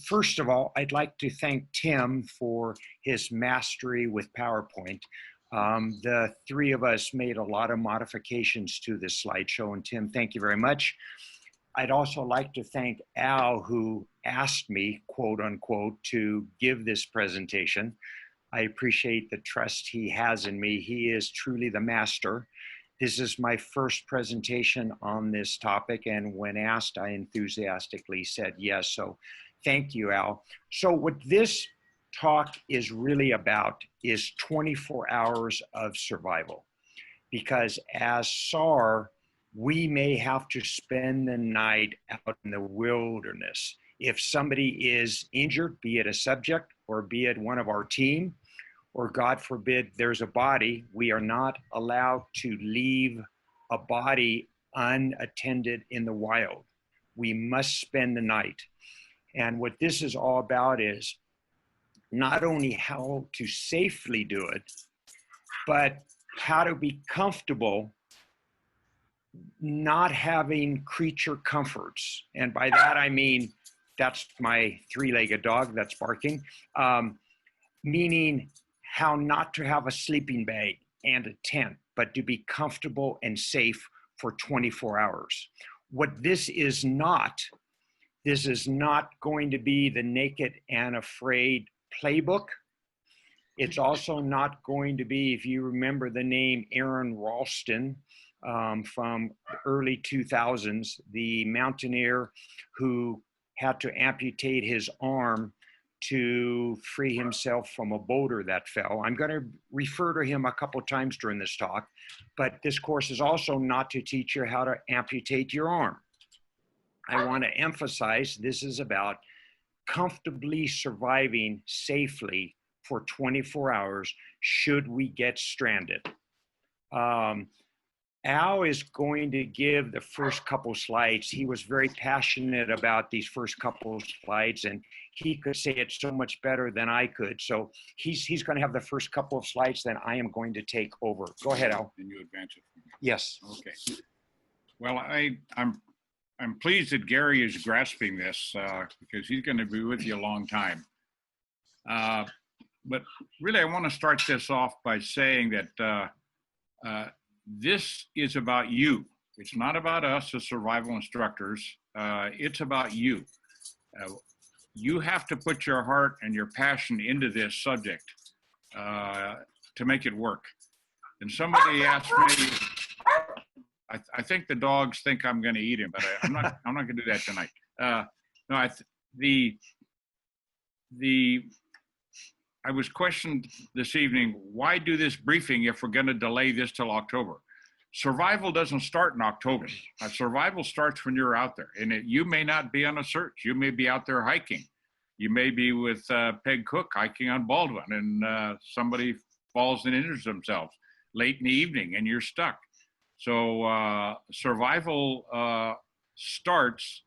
First of all, I'd like to thank Tim for his mastery with PowerPoint. The three of us made a lot of modifications to this slideshow, and Tim, thank you very much. I'd also like to thank Al, who asked me, quote unquote, to give this presentation. I appreciate the trust he has in me. He is truly the master. This is my first presentation on this topic, and when asked, I enthusiastically said yes. So thank you, Al. So what this talk is really about is 24 hours of survival. Because as SAR, we may have to spend the night out in the wilderness. If somebody is injured, be it a subject or be it one of our team, or God forbid, there's a body, we are not allowed to leave a body unattended in the wild. We must spend the night. And what this is all about is not only how to safely do it, but how to be comfortable not having creature comforts. And by that, I mean, that's my three-legged dog that's barking, meaning how not to have a sleeping bag and a tent, but to be comfortable and safe for 24 hours. What this is not going to be the naked and afraid playbook. It's also not going to be, if you remember the name Aaron Ralston from the early 2000s, the mountaineer who had to amputate his arm to free himself from a boulder that fell. I'm going to refer to him a couple of times during this talk, but this course is also not to teach you how to amputate your arm. I want to emphasize this is about comfortably surviving safely for 24 hours should we get stranded. Al is going to give the first couple slides. He was very passionate about these first couple slides, and he could say it so much better than I could. So he's going to have the first couple of slides, then I am going to take over. Go ahead, Al. And you advance it. Yes. Okay. Well, I'm pleased that Gary is grasping this because he's going to be with you a long time. But really, I want to start this off by saying that this is about you. It's not about us as survival instructors. It's about you. You have to put your heart and your passion into this subject to make it work. And somebody asked me, I think the dogs think I'm going to eat him, but I'm not going to do that tonight. No, I was questioned this evening, why do this briefing if we're going to delay this till October? Survival doesn't start in October. Survival starts when you're out there. And you may not be on a search. You may be out there hiking. You may be with Peg Cook hiking on Baldwin, and somebody falls and injures themselves late in the evening, and you're stuck. So survival starts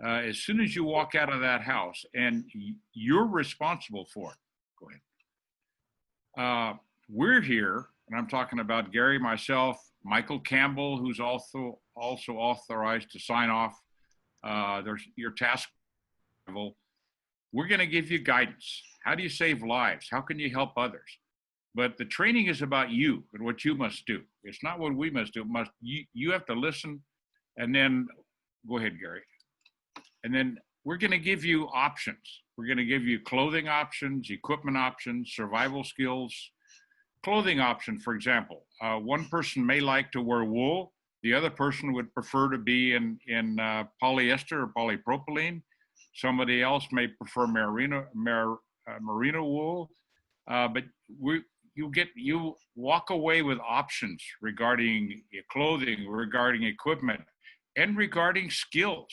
as soon as you walk out of that house, and you're responsible for it. Go ahead. We're here, and I'm talking about Gary, myself, Michael Campbell, who's also authorized to sign off. There's your task level. We're going to give you guidance. How do you save lives? How can you help others? But the training is about you and what you must do. It's not what we must do. You have to listen, and then go ahead, Gary. And then we're going to give you options. We're going to give you clothing options, equipment options, survival skills. Clothing option, for example, one person may like to wear wool. The other person would prefer to be in polyester or polypropylene. Somebody else may prefer merino wool. But you walk away with options regarding clothing, regarding equipment, and regarding skills.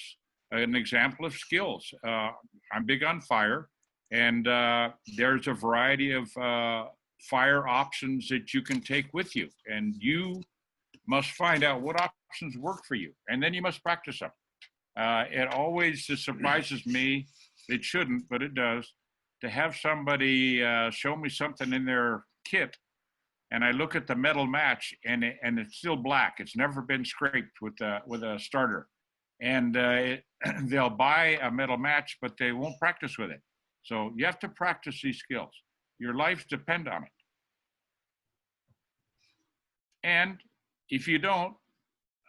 An example of skills. I'm big on fire, and there's a variety of fire options that you can take with you, and you must find out what options work for you, and then you must practice them. It always surprises me, it shouldn't, but it does, to have somebody show me something in their kit, and I look at the metal match, and it's still black. It's never been scraped with a starter. and they'll buy a metal match, but they won't practice with it. So you have to practice these skills. Your lives depend on it. And if you don't,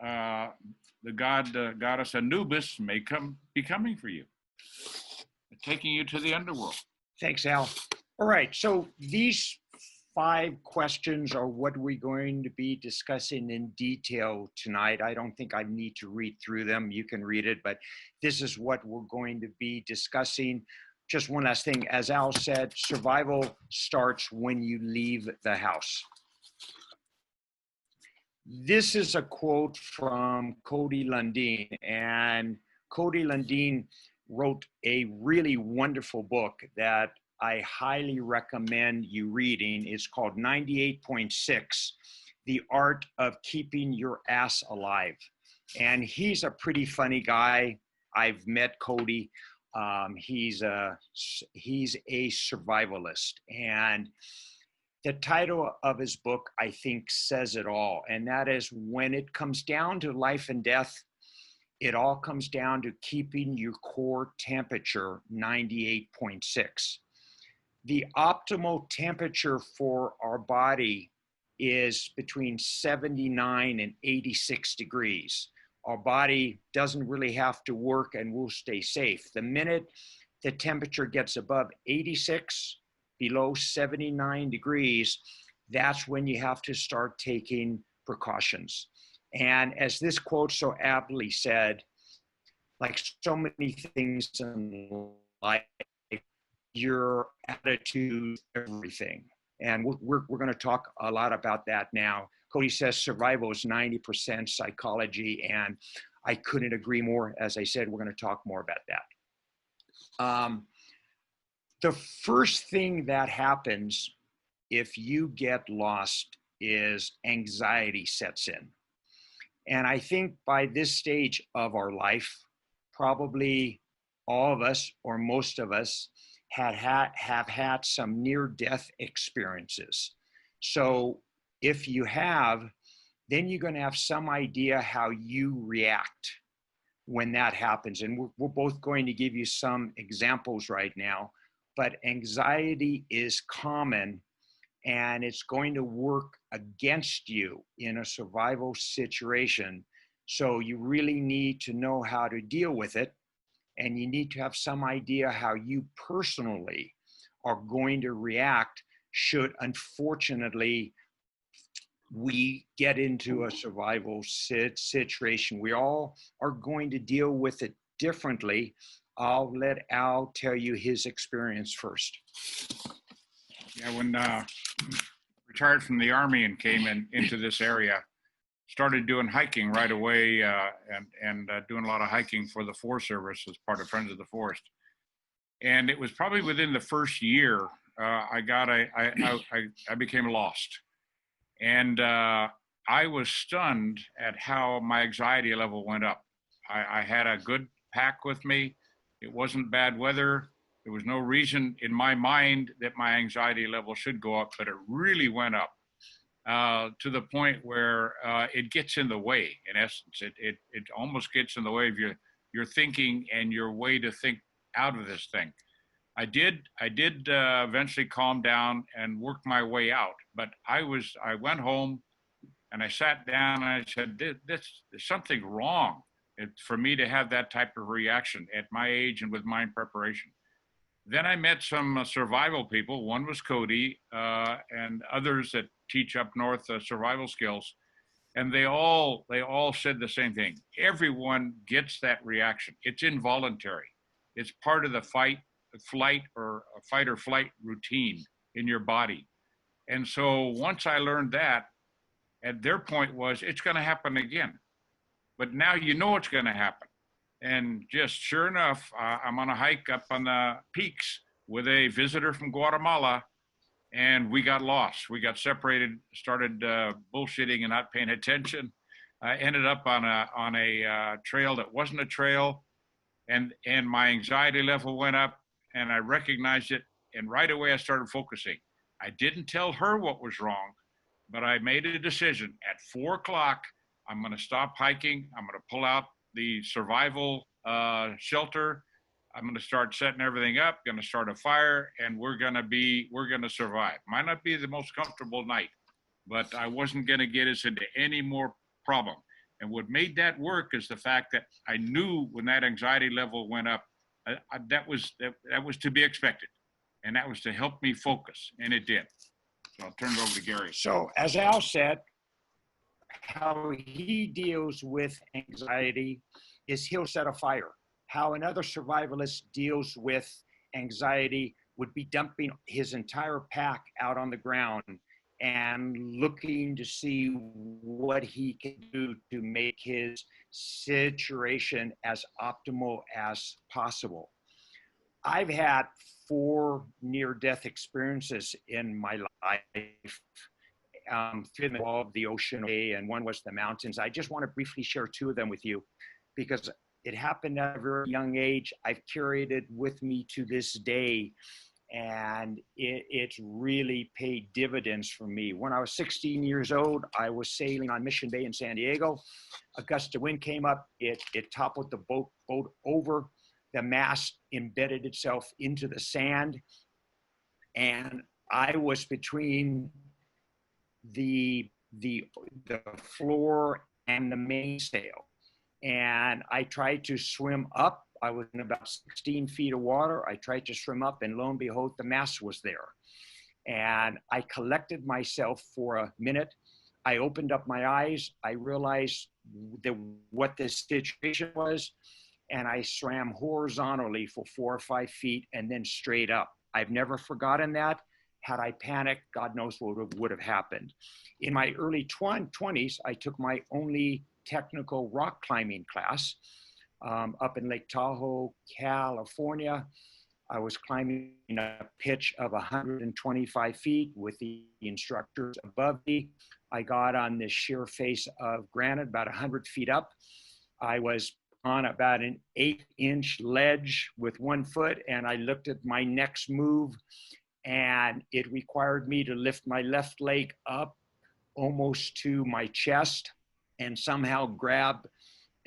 the goddess Anubis may be coming for you, taking you to the underworld. Thanks, Al. All right, so these 5 questions are what we're going to be discussing in detail tonight. I don't think I need to read through them. You can read it, but this is what we're going to be discussing. Just one last thing, as Al said, survival starts when you leave the house. This is a quote from Cody Lundin, and Cody Lundin wrote a really wonderful book that I highly recommend you reading. It's called 98.6, The Art of Keeping Your Ass Alive. And he's a pretty funny guy. I've met Cody. He's a survivalist. And the title of his book, I think, says it all. And that is, when it comes down to life and death, it all comes down to keeping your core temperature 98.6. The optimal temperature for our body is between 79 and 86 degrees. Our body doesn't really have to work and we'll stay safe. The minute the temperature gets above 86, below 79 degrees, that's when you have to start taking precautions. And as this quote so aptly said, like so many things in life, your attitude, everything. And we're going to talk a lot about that now. Cody says survival is 90% psychology, and I couldn't agree more. As I said, we're going to talk more about that. The first thing that happens if you get lost is anxiety sets in. And I think by this stage of our life, probably all of us or most of us have had some near-death experiences. So if you have, then you're going to have some idea how you react when that happens. And we're both going to give you some examples right now, but anxiety is common and it's going to work against you in a survival situation. So you really need to know how to deal with it. And you need to have some idea how you personally are going to react should, unfortunately, we get into a survival situation. We all are going to deal with it differently. I'll let Al tell you his experience first. Yeah, when retired from the Army and came into this area, started doing hiking right away, and doing a lot of hiking for the Forest Service as part of Friends of the Forest. And it was probably within the first year I became lost, and I was stunned at how my anxiety level went up. I had a good pack with me. It wasn't bad weather. There was no reason in my mind that my anxiety level should go up, but it really went up. To the point where it gets in the way. In essence, it almost gets in the way of your thinking and your way to think out of this thing. I did eventually calm down and work my way out, but I went home and I sat down and I said, there's something wrong for me to have that type of reaction at my age and with mind preparation. Then I met some survival people. One was Cody, and others that teach up north survival skills, and they all said the same thing. Everyone gets that reaction. It's involuntary. It's part of the fight or flight routine in your body. And so once I learned that, at their point was, it's going to happen again. But now you know it's going to happen. And just sure enough, I'm on a hike up on the peaks with a visitor from Guatemala, and we got lost. We got separated, started bullshitting and not paying attention. I ended up on a trail that wasn't a trail, and my anxiety level went up, and I recognized it, and right away I started focusing. I didn't tell her what was wrong, but I made a decision. At 4 o'clock, I'm going to stop hiking. I'm going to pull out the survival shelter. I'm going to start setting everything up, going to start a fire, and we're going to survive. Might not be the most comfortable night, but I wasn't going to get us into any more problem. And what made that work is the fact that I knew when that anxiety level went up, that was to be expected. And that was to help me focus, and it did. So I'll turn it over to Gary. So as Al said, how he deals with anxiety is he'll set a fire. How another survivalist deals with anxiety would be dumping his entire pack out on the ground and looking to see what he can do to make his situation as optimal as possible. I've had 4 near-death experiences in my life. 3 involved the ocean, and 1 was the mountains. I just want to briefly share 2 of them with you because it happened at a very young age. I've carried it with me to this day, and it's really paid dividends for me. When I was 16 years old, I was sailing on Mission Bay in San Diego. A gust of wind came up. It toppled the boat over. The mast embedded itself into the sand, and I was between the floor and the mainsail, and I tried to swim up. I was in about 16 feet of water. I tried to swim up, and lo and behold, the mast was there. And I collected myself for a minute. I opened up my eyes. I realized what the situation was, and I swam horizontally for 4 or 5 feet and then straight up. I've never forgotten that. Had I panicked, God knows what would have happened. In my early 20s, I took my only technical rock climbing class up in Lake Tahoe, California. I was climbing a pitch of 125 feet with the instructors above me. I got on this sheer face of granite about 100 feet up. I was on about an 8-inch ledge with 1 foot, and I looked at my next move, and it required me to lift my left leg up almost to my chest and somehow grab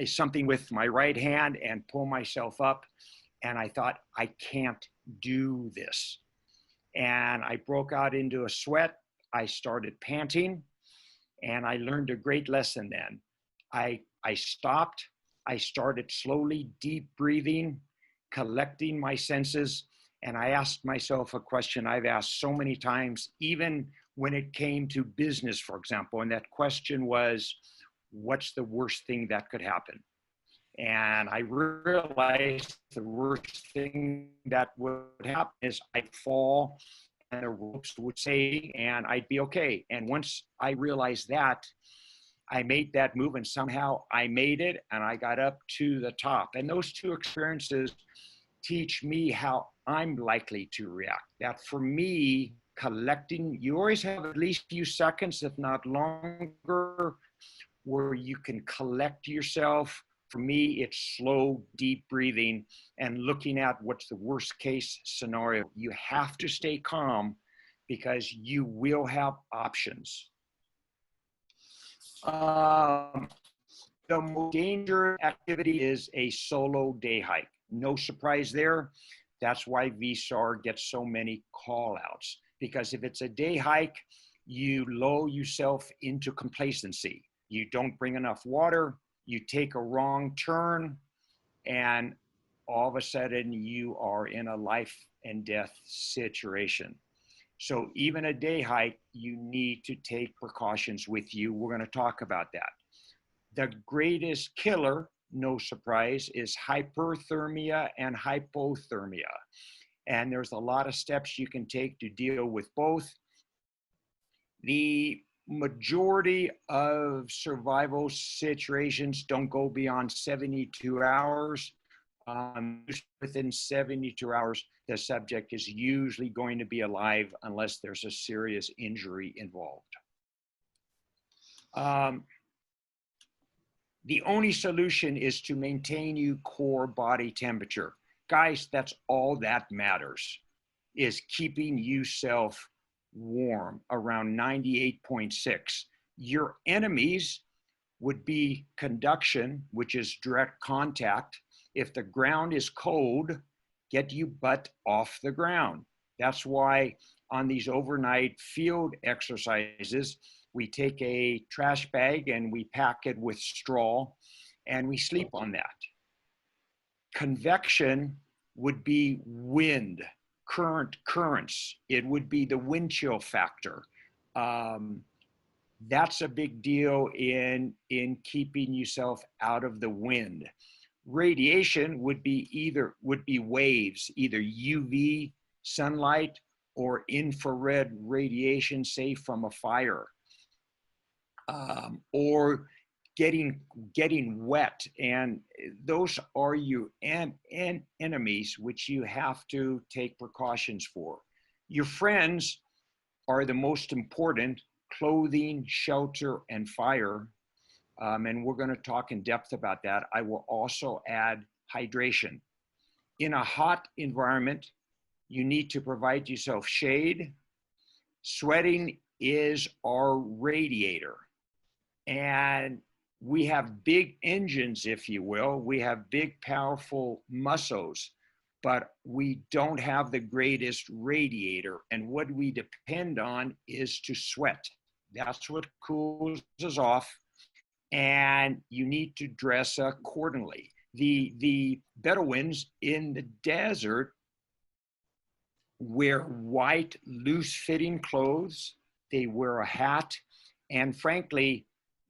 something with my right hand and pull myself up. And I thought, I can't do this. And I broke out into a sweat. I started panting, and I learned a great lesson then. I stopped. I started slowly deep breathing, collecting my senses, and I asked myself a question I've asked so many times, even when it came to business, for example. And that question was, what's the worst thing that could happen? And I realized the worst thing that would happen is I'd fall and the ropes would say, and I'd be okay. And once I realized that, I made that move, and somehow I made it, and I got up to the top. And those 2 experiences teach me how I'm likely to react. That for me, collecting, you always have at least a few seconds, if not longer, where you can collect yourself. For me, it's slow, deep breathing and looking at what's the worst case scenario. You have to stay calm because you will have options. The most dangerous activity is a solo day hike. No surprise there. That's why VSAR gets so many call outs, because if it's a day hike, you lull yourself into complacency. You don't bring enough water, you take a wrong turn, and all of a sudden you are in a life and death situation. So even a day hike, you need to take precautions with you. We're going to talk about that. The greatest killer, no surprise, is hyperthermia and hypothermia. And there's a lot of steps you can take to deal with both. The majority of survival situations don't go beyond 72 hours. Within 72 hours, the subject is usually going to be alive unless there's a serious injury involved. The only solution is to maintain your core body temperature. Guys, that's all that matters, is keeping yourself warm around 98.6. Your enemies would be conduction, which is direct contact. If the ground is cold, get your butt off the ground. That's why on these overnight field exercises, we take a trash bag and we pack it with straw and we sleep on that. Convection would be wind, currents. It would be the wind chill factor. That's a big deal in keeping yourself out of the wind. Radiation would be waves, either UV sunlight or infrared radiation, say from a fire, or getting wet. And those are your enemies, which you have to take precautions for. Your friends are the most important: clothing, shelter, and fire. And we're going to talk in depth about that. I will also add hydration. In a hot environment, you need to provide yourself shade. Sweating is our radiator. And we have big engines, if you will. We have big, powerful muscles, but we don't have the greatest radiator. And what we depend on is to sweat. That's what cools us off. And you need to dress accordingly. The Bedouins in the desert wear white, loose-fitting clothes. They wear a hat, and frankly,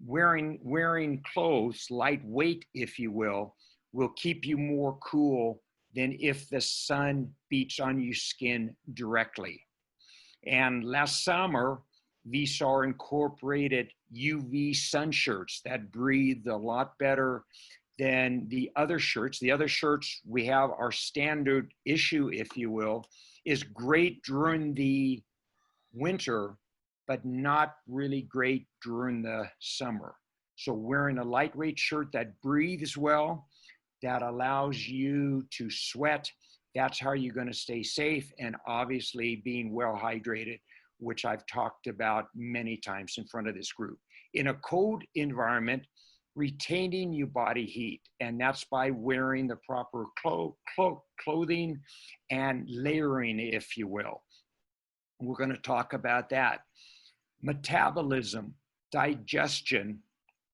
wearing clothes, lightweight, if you will keep you more cool than if the sun beats on your skin directly. And last summer, VSAR incorporated UV sun shirts that breathe a lot better than the other shirts. The other shirts we have, our standard issue, if you will, is great during the winter, but not really great during the summer. So wearing a lightweight shirt that breathes well, that allows you to sweat, that's how you're going to stay safe. And obviously being well hydrated, which I've talked about many times in front of this group. In a cold environment, retaining your body heat, and that's by wearing the proper clothing and layering, if you will. We're going to talk about that. Metabolism, digestion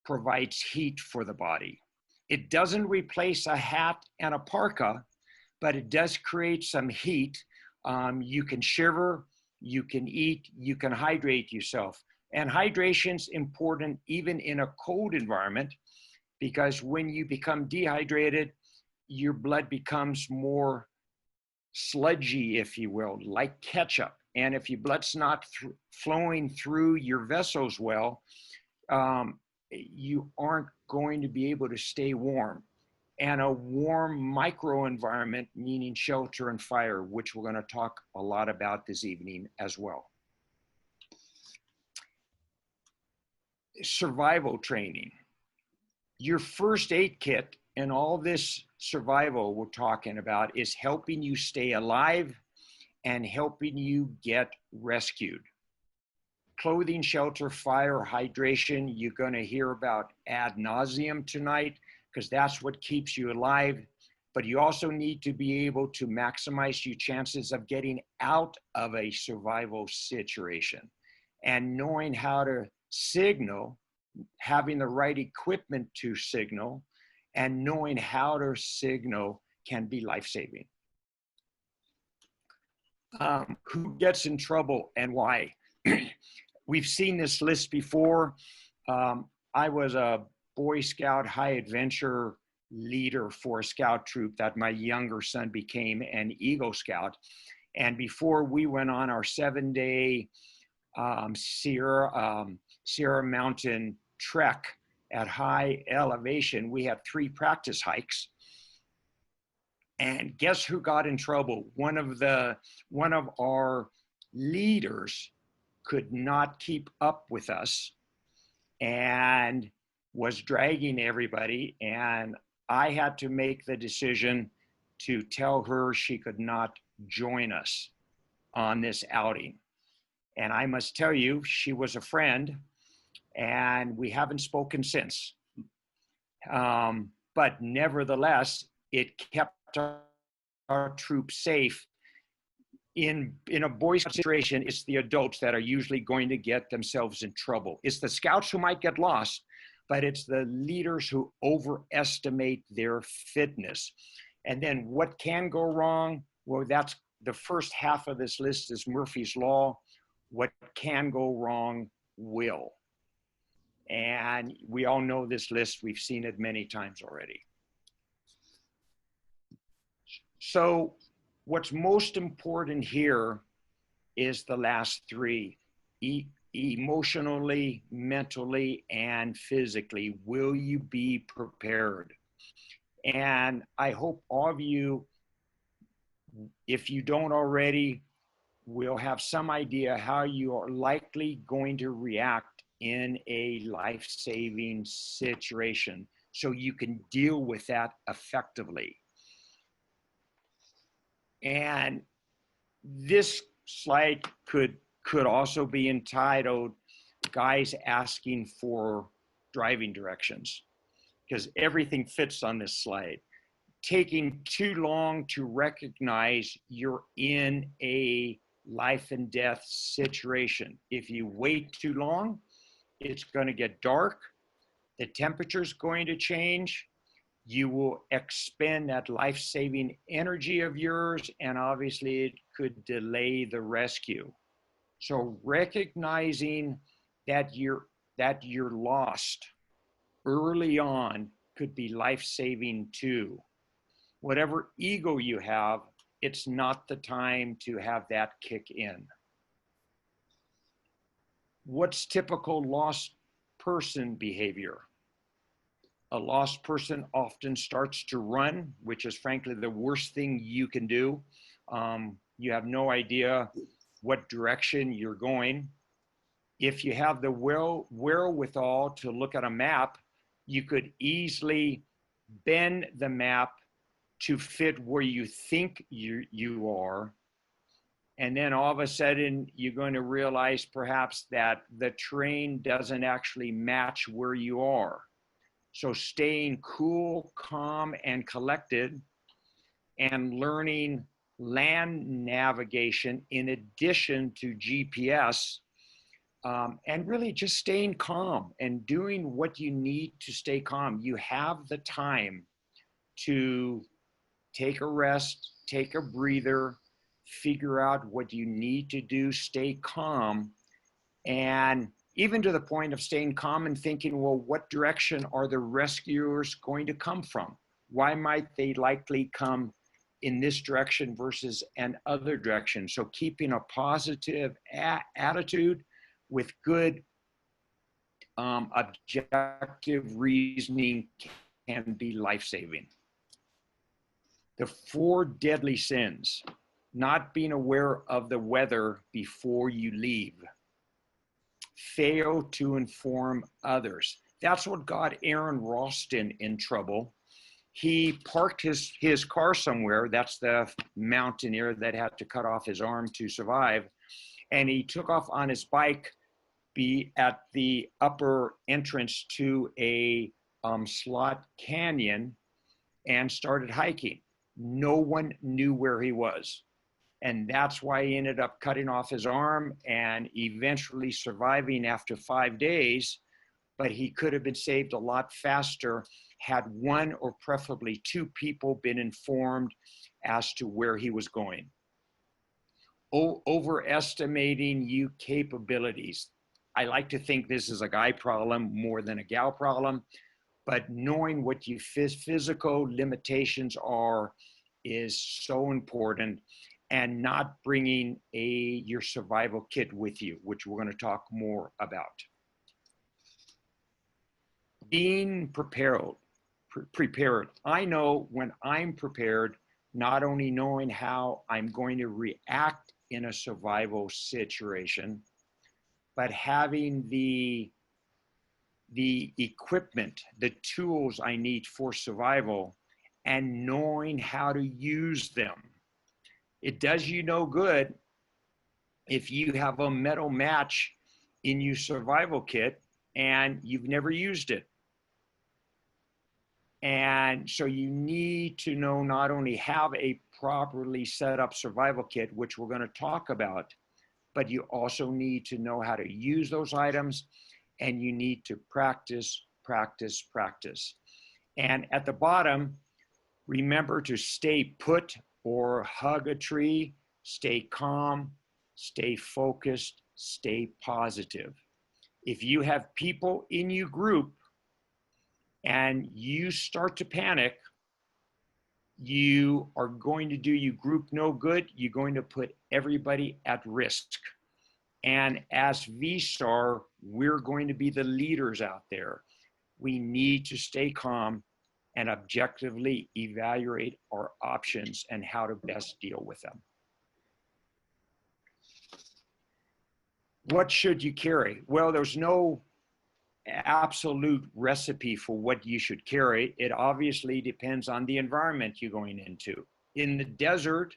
provides heat for the body. It doesn't replace a hat and a parka, but it does create some heat. You can shiver, you can eat, you can hydrate yourself. And hydration's important even in a cold environment, because when you become dehydrated, your blood becomes more sludgy, if you will, like ketchup. And if your blood's not flowing through your vessels well, you aren't going to be able to stay warm. And a warm microenvironment, meaning shelter and fire, which we're going to talk a lot about this evening as well. Survival training. Your first aid kit and all this survival we're talking about is helping you stay alive and helping you get rescued. Clothing, shelter, fire, hydration, you're going to hear about ad nauseum tonight, because that's what keeps you alive. But you also need to be able to maximize your chances of getting out of a survival situation. And knowing how to signal, having the right equipment to signal, and knowing how to signal can be life-saving. Who gets in trouble and why? We've seen this list before. I was a Boy Scout high adventure leader for a scout troop that my younger son became an Eagle Scout. And before we went on our 7-day Sierra Mountain trek at high elevation, we had 3 practice hikes. And guess who got in trouble? One of our leaders could not keep up with us and was dragging everybody. And I had to make the decision to tell her she could not join us on this outing. And I must tell you, she was a friend. and we haven't spoken since. But nevertheless, it kept our troops safe. In a Boy Scout situation, it's the adults that are usually going to get themselves in trouble. It's the scouts who might get lost, but it's the leaders who overestimate their fitness. And then what can go wrong? Well, that's the first half of this list is Murphy's Law. What can go wrong will. And we all know this list. We've seen it many times already. So what's most important here is the last three: emotionally, mentally, and physically. Will you be prepared? And I hope all of you, if you don't already, will have some idea how you are likely going to react in a life-saving situation so you can deal with that effectively. And this slide could also be entitled Guys Asking for Driving Directions, because everything fits on this slide. Taking too long to recognize you're in a life and death situation. If you wait too long, it's going to get dark. The temperature's going to change. You will expend that life-saving energy of yours, and obviously it could delay the rescue. So recognizing that you're lost early on could be life-saving too. Whatever ego you have, it's not the time to have that kick in. What's typical lost person behavior? A lost person often starts to run, which is frankly the worst thing you can do. You have no idea what direction you're going. If you have the wherewithal to look at a map, you could easily bend the map to fit where you think you are. And then all of a sudden, you're going to realize perhaps that the terrain doesn't actually match where you are. So staying cool, calm, and collected, and learning land navigation in addition to GPS, and really just staying calm and doing what you need to stay calm. You have the time to take a rest, take a breather, figure out what you need to do, stay calm, and even to the point of staying calm and thinking, well, what direction are the rescuers going to come from? Why might they likely come in this direction versus an other direction? So keeping a positive attitude with good objective reasoning can be life-saving. The 4 deadly sins: not being aware of the weather before you leave, fail to inform others. That's what got Aaron Ralston in trouble. He parked his car somewhere. That's the mountaineer that had to cut off his arm to survive. And he took off on his bike at the upper entrance to a slot canyon and started hiking. No one knew where he was. And that's why he ended up cutting off his arm and eventually surviving after 5 days. But he could have been saved a lot faster had 1 or preferably 2 people been informed as to where he was going. Overestimating your capabilities. I like to think this is a guy problem more than a gal problem, but knowing what your physical limitations are is so important, and not bringing your survival kit with you, which we're going to talk more about. Being prepared. I know when I'm prepared, not only knowing how I'm going to react in a survival situation, but having the equipment, the tools I need for survival, and knowing how to use them. It does you no good if you have a metal match in your survival kit and you've never used it. And so you need to know, not only have a properly set up survival kit, which we're going to talk about, but you also need to know how to use those items, and you need to practice, practice, practice. And at the bottom, remember to stay put or hug a tree, stay calm, stay focused, stay positive. If you have people in your group and you start to panic, you are going to do your group no good. You're going to put everybody at risk. And as VSAR, we're going to be the leaders out there. We need to stay calm and objectively evaluate our options and how to best deal with them. What should you carry? Well, there's no absolute recipe for what you should carry. It obviously depends on the environment you're going into. In the desert,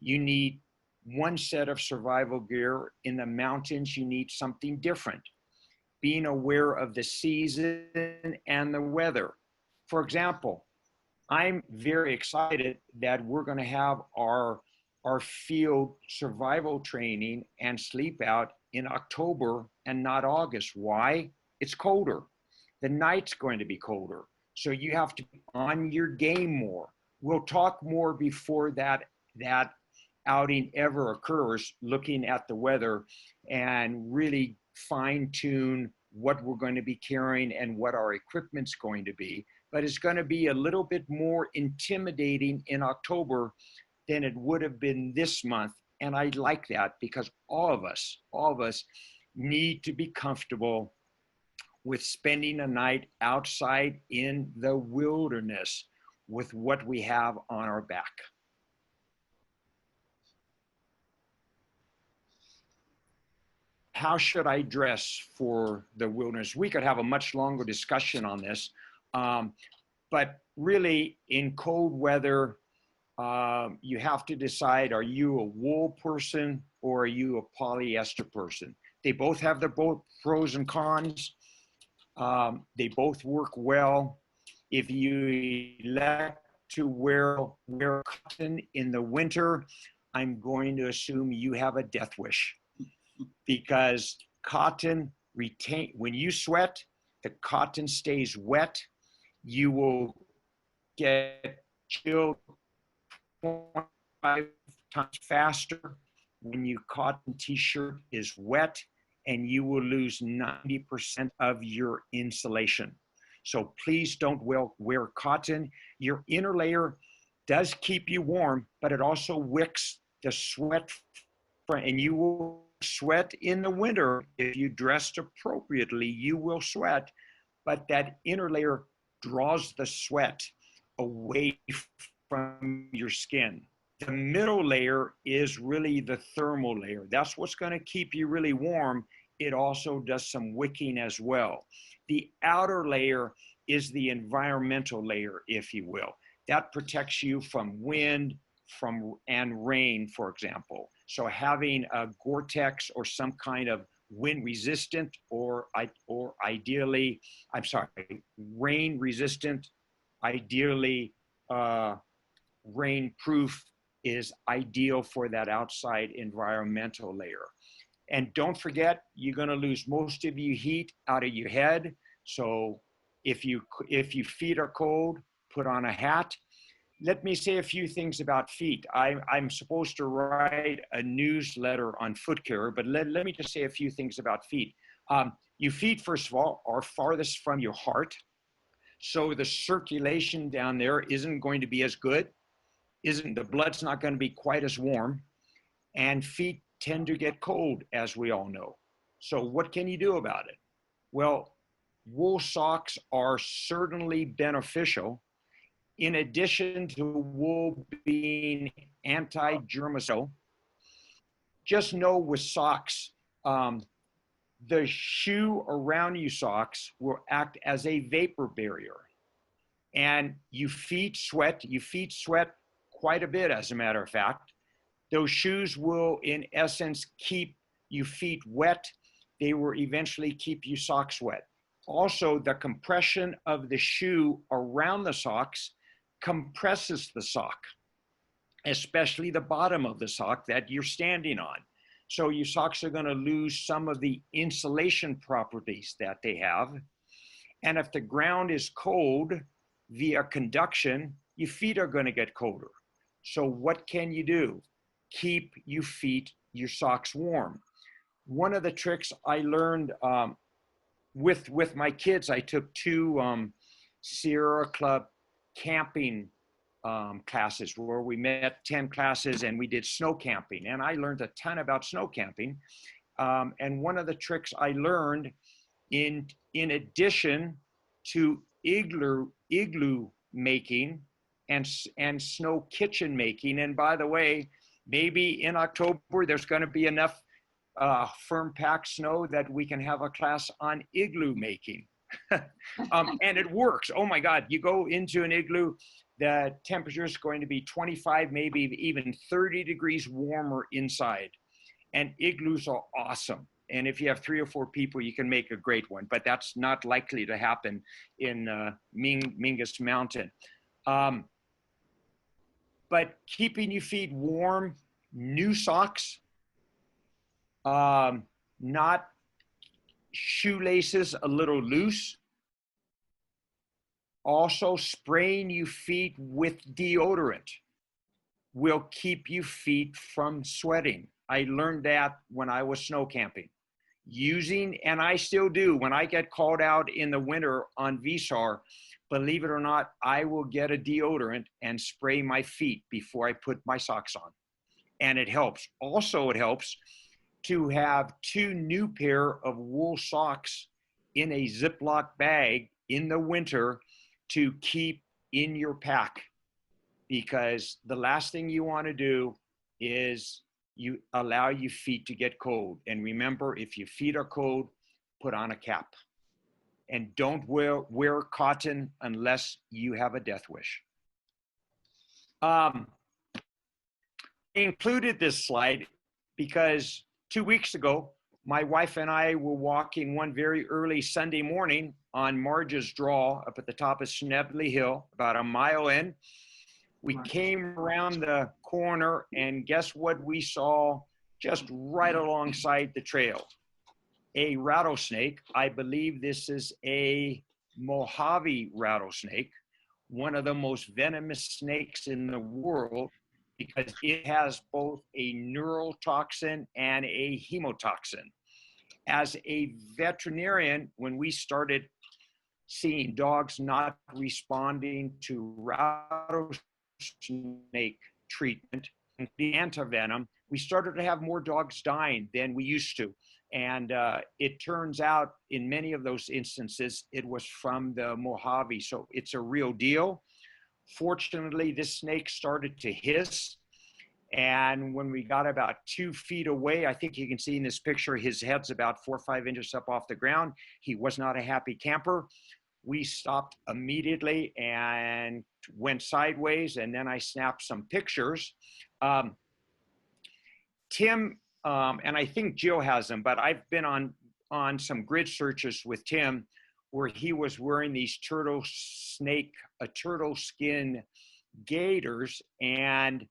you need one set of survival gear. In the mountains, you need something different. Being aware of the season and the weather. For example, I'm very excited that we're going to have our field survival training and sleep out in October and not August. Why? It's colder. The night's going to be colder. So you have to be on your game more. We'll talk more before that outing ever occurs, looking at the weather and really fine tune what we're going to be carrying and what our equipment's going to be. But it's going to be a little bit more intimidating in October than it would have been this month. And I like that, because all of us need to be comfortable with spending a night outside in the wilderness with what we have on our back. How should I dress for the wilderness? We could have a much longer discussion on this, but really in cold weather, you have to decide, are you a wool person or are you a polyester person? They both have their both pros and cons. They both work well. If you elect to wear cotton in the winter, I'm going to assume you have a death wish, because cotton when you sweat, the cotton stays wet. You will get chilled 25 times faster when your cotton t-shirt is wet, and you will lose 90% of your insulation. So please don't wear cotton. Your inner layer does keep you warm, but it also wicks the sweat, and you will sweat in the winter. If you dressed appropriately, you will sweat, but that inner layer draws the sweat away from your skin. The middle layer is really the thermal layer. That's what's going to keep you really warm. It also does some wicking as well. The outer layer is the environmental layer, if you will. That protects you from wind and rain, for example. So having a Gore-Tex or some kind of wind resistant or ideally, rain resistant, ideally rain proof is ideal for that outside environmental layer. And don't forget, you're going to lose most of your heat out of your head. So if your feet are cold, put on a hat. Let me say a few things about feet. I'm supposed to write a newsletter on foot care, but let me just say a few things about feet. Your feet, first of all, are farthest from your heart. So the circulation down there isn't going to be as good. The blood's not going to be quite as warm. And feet tend to get cold, as we all know. So what can you do about it? Well, wool socks are certainly beneficial. In addition to wool being anti-germicidal, just know with socks, the shoe around your socks will act as a vapor barrier. And your feet sweat quite a bit, as a matter of fact. Those shoes will, in essence, keep your feet wet. They will eventually keep your socks wet. Also, the compression of the shoe around the socks compresses the sock, especially the bottom of the sock that you're standing on. So your socks are going to lose some of the insulation properties that they have. And if the ground is cold via conduction, your feet are going to get colder. So what can you do? Keep your feet, your socks warm. One of the tricks I learned with my kids, I took two Sierra Club camping classes where we met 10 classes and we did snow camping. And I learned a ton about snow camping. And one of the tricks I learned in addition to igloo making and snow kitchen making. And by the way, maybe in October, there's going to be enough firm packed snow that we can have a class on igloo making. And it works. Oh my God, you go into an igloo, the temperature is going to be 25, maybe even 30 degrees warmer inside. And igloos are awesome. And if you have 3 or 4 people, you can make a great one, but that's not likely to happen in Mingus Mountain. But keeping your feet warm, new socks, not shoelaces a little loose. Also, spraying your feet with deodorant will keep your feet from sweating. I learned that when I was snow camping. Using, and I still do, when I get called out in the winter on VSAR, believe it or not, I will get a deodorant and spray my feet before I put my socks on. And it helps. Also, it helps to have 2 new pair of wool socks in a Ziploc bag in the winter to keep in your pack, because the last thing you want to do is you allow your feet to get cold. And remember, if your feet are cold, put on a cap. And don't wear cotton unless you have a death wish. I included this slide because 2 weeks ago, my wife and I were walking one very early Sunday morning on Marge's Draw up at the top of Schnebley Hill, about a mile in. We came around the corner and guess what we saw just right alongside the trail? A rattlesnake. I believe this is a Mojave rattlesnake, one of the most venomous snakes in the world, because it has both a neurotoxin and a hemotoxin. As a veterinarian, when we started seeing dogs not responding to rattlesnake treatment, the antivenom, we started to have more dogs dying than we used to. And it turns out in many of those instances, it was from the Mojave. So it's a real deal. Fortunately, this snake started to hiss. And when we got about 2 feet away, I think you can see in this picture, his head's about 4 or 5 inches up off the ground. He was not a happy camper. We stopped immediately and went sideways, and then I snapped some pictures. Tim, and I think Jill has them, but I've been on some grid searches with Tim where he was wearing these turtle skin gaiters, and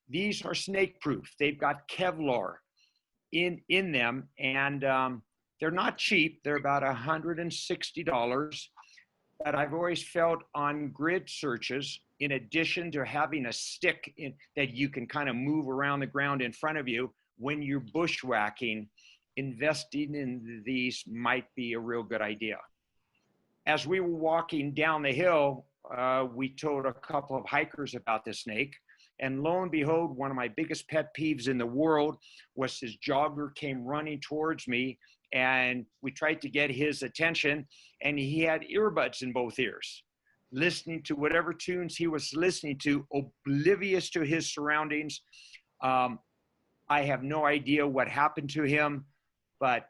these are snake proof. They've got Kevlar in them, and they're not cheap. They're about $160. But I've always felt on grid searches, in addition to having a stick that you can kind of move around the ground in front of you, when you're bushwhacking, investing in these might be a real good idea. As we were walking down the hill, we told a couple of hikers about the snake. And lo and behold, one of my biggest pet peeves in the world was his jogger came running towards me, and we tried to get his attention, and he had earbuds in both ears, listening to whatever tunes he was listening to, oblivious to his surroundings. I have no idea what happened to him, but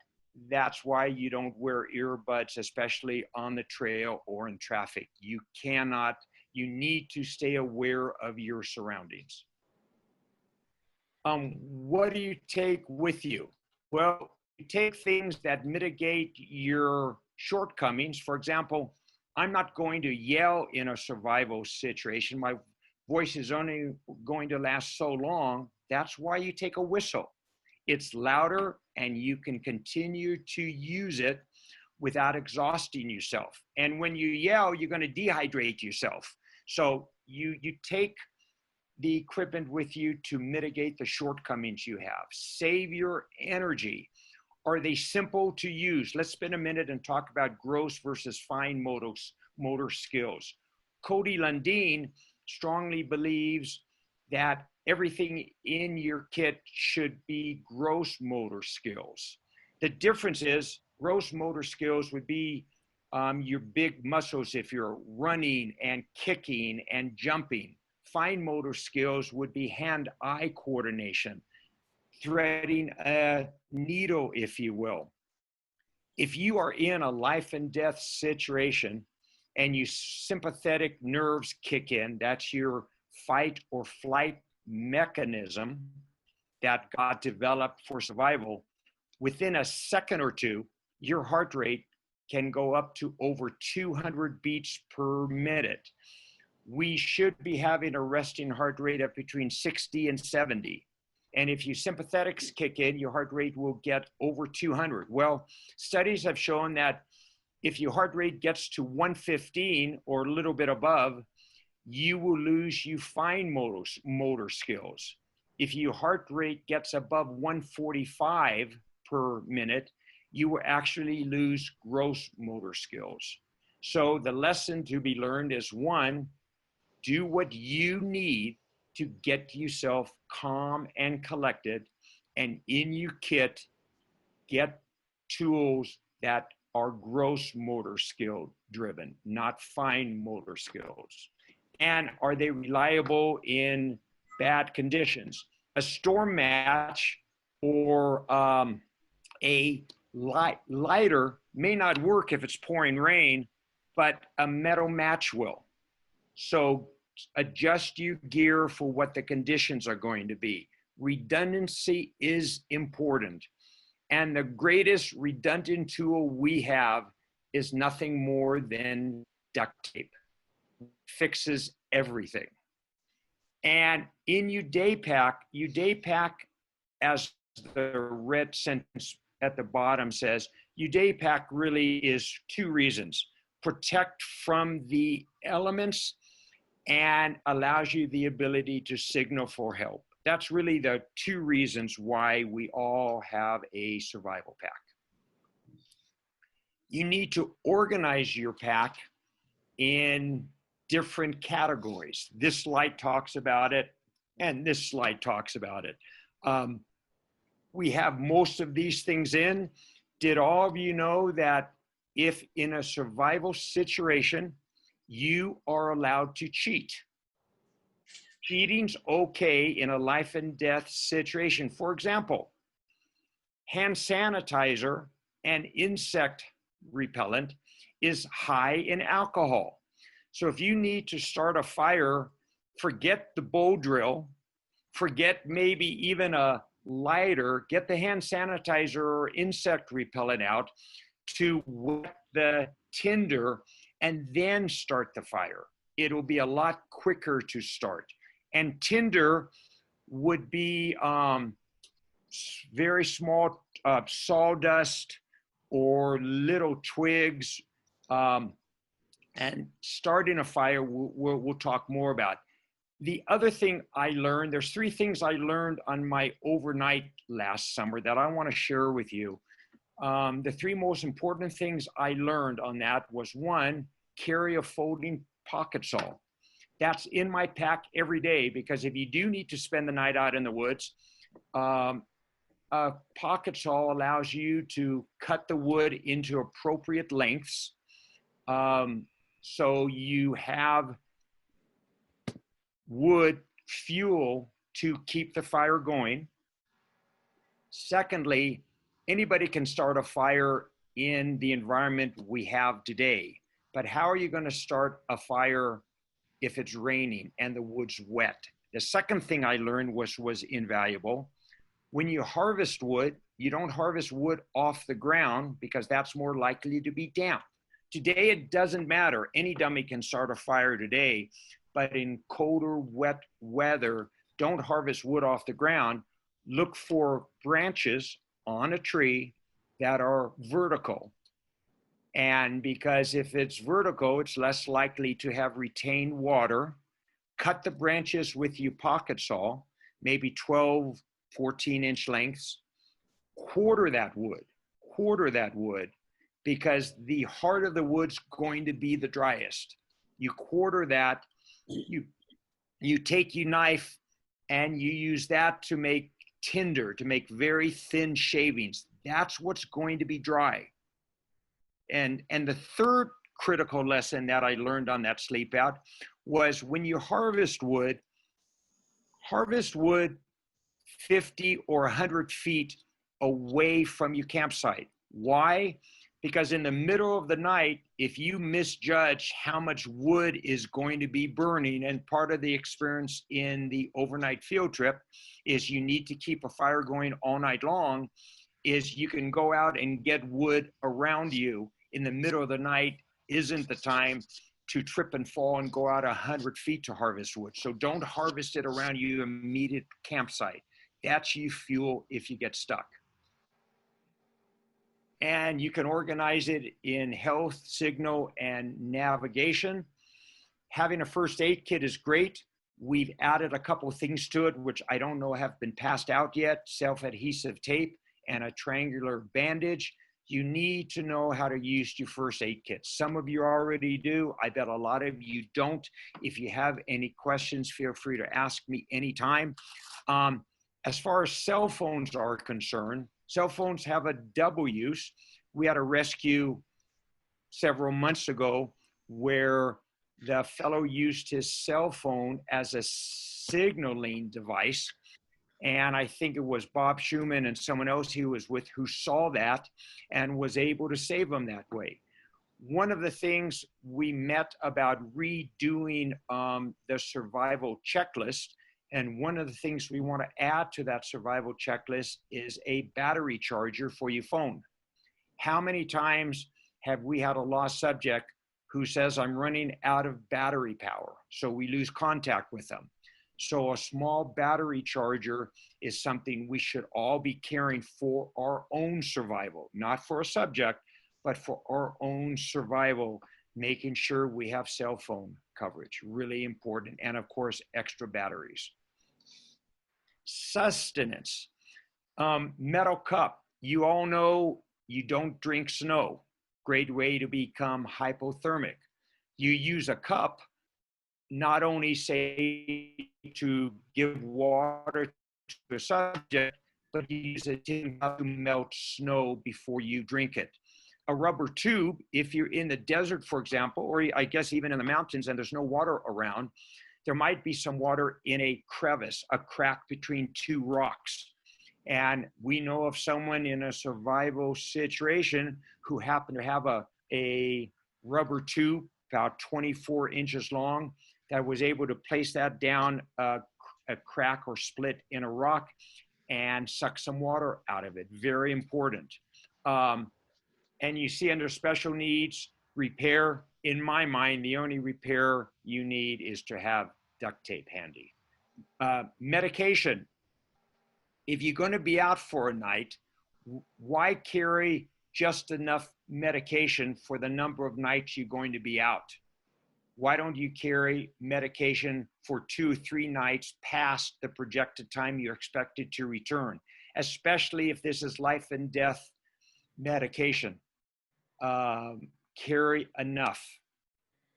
that's why you don't wear earbuds, especially on the trail or in traffic. You need to stay aware of your surroundings. What do you take with you? Well, you take things that mitigate your shortcomings. For example, I'm not going to yell in a survival situation. My voice is only going to last so long. That's why you take a whistle. It's louder and you can continue to use it without exhausting yourself. And when you yell, you're going to dehydrate yourself. So you take the equipment with you to mitigate the shortcomings you have. Save your energy. Are they simple to use? Let's spend a minute and talk about gross versus fine motor skills. Cody Lundeen strongly believes that everything in your kit should be gross motor skills. The difference is gross motor skills would be your big muscles if you're running and kicking and jumping. Fine motor skills would be hand-eye coordination, threading a needle, if you will. If you are in a life and death situation and your sympathetic nerves kick in, that's your fight or flight mechanism that got developed for survival, within a second or two, your heart rate can go up to over 200 beats per minute. We should be having a resting heart rate of between 60 and 70. And if your sympathetics kick in, your heart rate will get over 200. Well, studies have shown that if your heart rate gets to 115 or a little bit above, you will lose your fine motor skills. If your heart rate gets above 145 per minute, you will actually lose gross motor skills. So the lesson to be learned is, one, do what you need to get yourself calm and collected, and in your kit, get tools that are gross motor skill driven, not fine motor skills. And are they reliable in bad conditions? A storm match or a lighter may not work if it's pouring rain, but a metal match will. So adjust your gear for what the conditions are going to be. Redundancy is important. And the greatest redundant tool we have is nothing more than duct tape. Fixes everything. And in your day pack, as the red sentence at the bottom says, your day pack really is two reasons: protect from the elements and allows you the ability to signal for help. That's really the two reasons why we all have a survival pack. You need to organize your pack in different categories. This slide talks about it, and this slide talks about it. We have most of these things in. Did all of you know that if in a survival situation, you are allowed to cheat? Cheating's okay in a life and death situation. For example, hand sanitizer and insect repellent is high in alcohol. So if you need to start a fire, forget the bow drill, forget maybe even a lighter, get the hand sanitizer or insect repellent out to wet the tinder and then start the fire. It'll be a lot quicker to start. And tinder would be very small sawdust or little twigs. And starting a fire, we'll talk more about. The other thing I learned, there's three things I learned on my overnight last summer that I want to share with you. The three most important things I learned on that was, one, carry a folding pocket saw. That's in my pack every day, because if you do need to spend the night out in the woods, a pocket saw allows you to cut the wood into appropriate lengths. So you have wood fuel to keep the fire going. Secondly, anybody can start a fire in the environment we have today, but how are you going to start a fire if it's raining and the wood's wet? The second thing I learned was invaluable. When you harvest wood, You don't harvest wood off the ground because that's more likely to be damp. Today, it doesn't matter. Any dummy can start a fire today, but in colder, wet weather, don't harvest wood off the ground. Look for branches on a tree that are vertical. And because if it's vertical, it's less likely to have retained water. Cut the branches with your pocket saw, maybe 12, 14-inch lengths. Quarter that wood, because the heart of the wood's going to be the driest. You quarter that, you take your knife and you use that to make tinder, to make very thin shavings. That's what's going to be dry. And the third critical lesson that I learned on that sleep out was when you harvest wood 50 or 100 feet away from your campsite. Why? Because in the middle of the night, if you misjudge how much wood is going to be burning, and part of the experience in the overnight field trip is you need to keep a fire going all night long, is you can go out and get wood around you in the middle of the night isn't the time to trip and fall and go out 100 feet to harvest wood. So don't harvest it around your immediate campsite. That's your fuel if you get stuck. And you can organize it in health, signal, and navigation. Having a first aid kit is great. We've added a couple of things to it, which I don't know have been passed out yet: self-adhesive tape and a triangular bandage. You need to know how to use your first aid kit. Some of you already do. I bet a lot of you don't. If you have any questions, feel free to ask me anytime. As far as cell phones are concerned, cell phones have a double use. We had a rescue several months ago where the fellow used his cell phone as a signaling device. And I think it was Bob Schumann and someone else he was with who saw that and was able to save him that way. One of the things we met about redoing the survival checklist, and one of the things we want to add to that survival checklist is a battery charger for your phone. How many times have we had a lost subject who says, I'm running out of battery power? So we lose contact with them. So a small battery charger is something we should all be carrying for our own survival, not for a subject, but for our own survival, making sure we have cell phone coverage, really important. And of course, extra batteries. Sustenance, metal cup. You all know you don't drink snow. Great way to become hypothermic. You use a cup, not only say to give water to a subject, but you use it to melt snow before you drink it. A rubber tube, if you're in the desert, for example, or I guess even in the mountains and there's no water around, there might be some water in a crevice, a crack between two rocks. And we know of someone in a survival situation who happened to have a rubber tube about 24 inches long that was able to place that down a crack or split in a rock and suck some water out of it. Very important. And you see under special needs, repair. In my mind, the only repair you need is to have duct tape handy. Medication. If you're going to be out for a night, why carry just enough medication for the number of nights you're going to be out? Why don't you carry medication for 2 or 3 nights past the projected time you're expected to return, especially if this is life and death medication? Carry enough.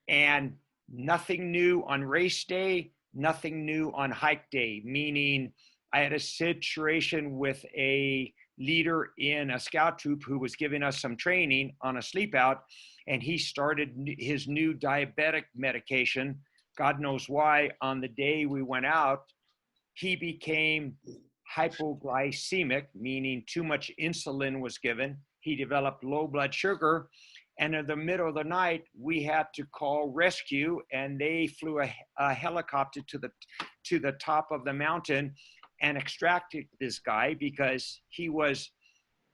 And nothing new on race day, nothing new on hike day, meaning I had a situation with a leader in a scout troop who was giving us some training on a sleep out, and he started his new diabetic medication. God knows why. On the day we went out, he became hypoglycemic, meaning too much insulin was given. He developed low blood sugar. And in the middle of the night, we had to call rescue, and they flew a helicopter to the top of the mountain and extracted this guy because he was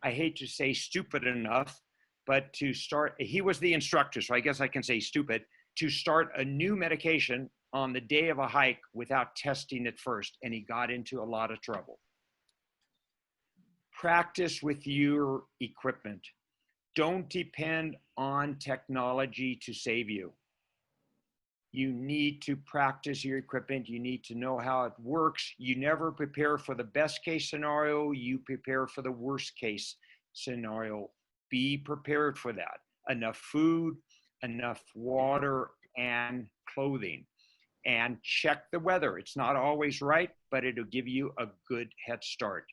I hate to say stupid enough, but to start, he was the instructor, so I guess I can say stupid, to start a new medication on the day of a hike without testing it first, and he got into a lot of trouble. Practice with your equipment. Don't depend on technology to save you. You need to practice your equipment. You need to know how it works. You never prepare for the best case scenario. You prepare for the worst case scenario. Be prepared for that. Enough food, enough water, and clothing. And check the weather. It's not always right, but it'll give you a good head start.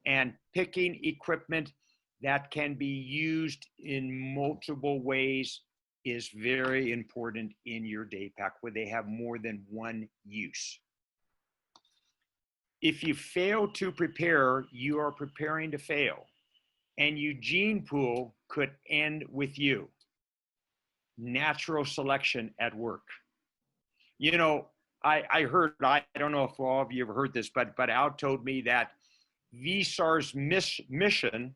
And picking equipment that can be used in multiple ways is very important in your day pack where they have more than one use. If you fail to prepare, you are preparing to fail. And your gene pool could end with you. Natural selection at work. You know, I heard, I don't know if all of you have heard this, but Al told me that VSAR's mission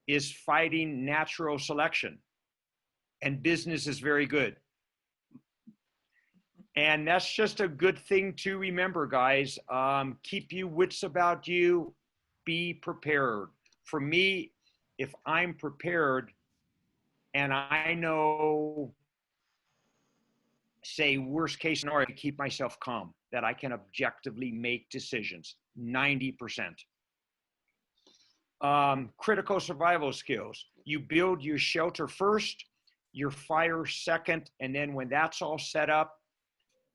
is fighting natural selection, and business is very good. And that's just a good thing to remember, guys. Keep your wits about you. Be prepared. For me, if I'm prepared and I know, say, worst case scenario, I keep myself calm, that I can objectively make decisions, 90%. Critical survival skills. You build your shelter first, your fire second, and then when that's all set up,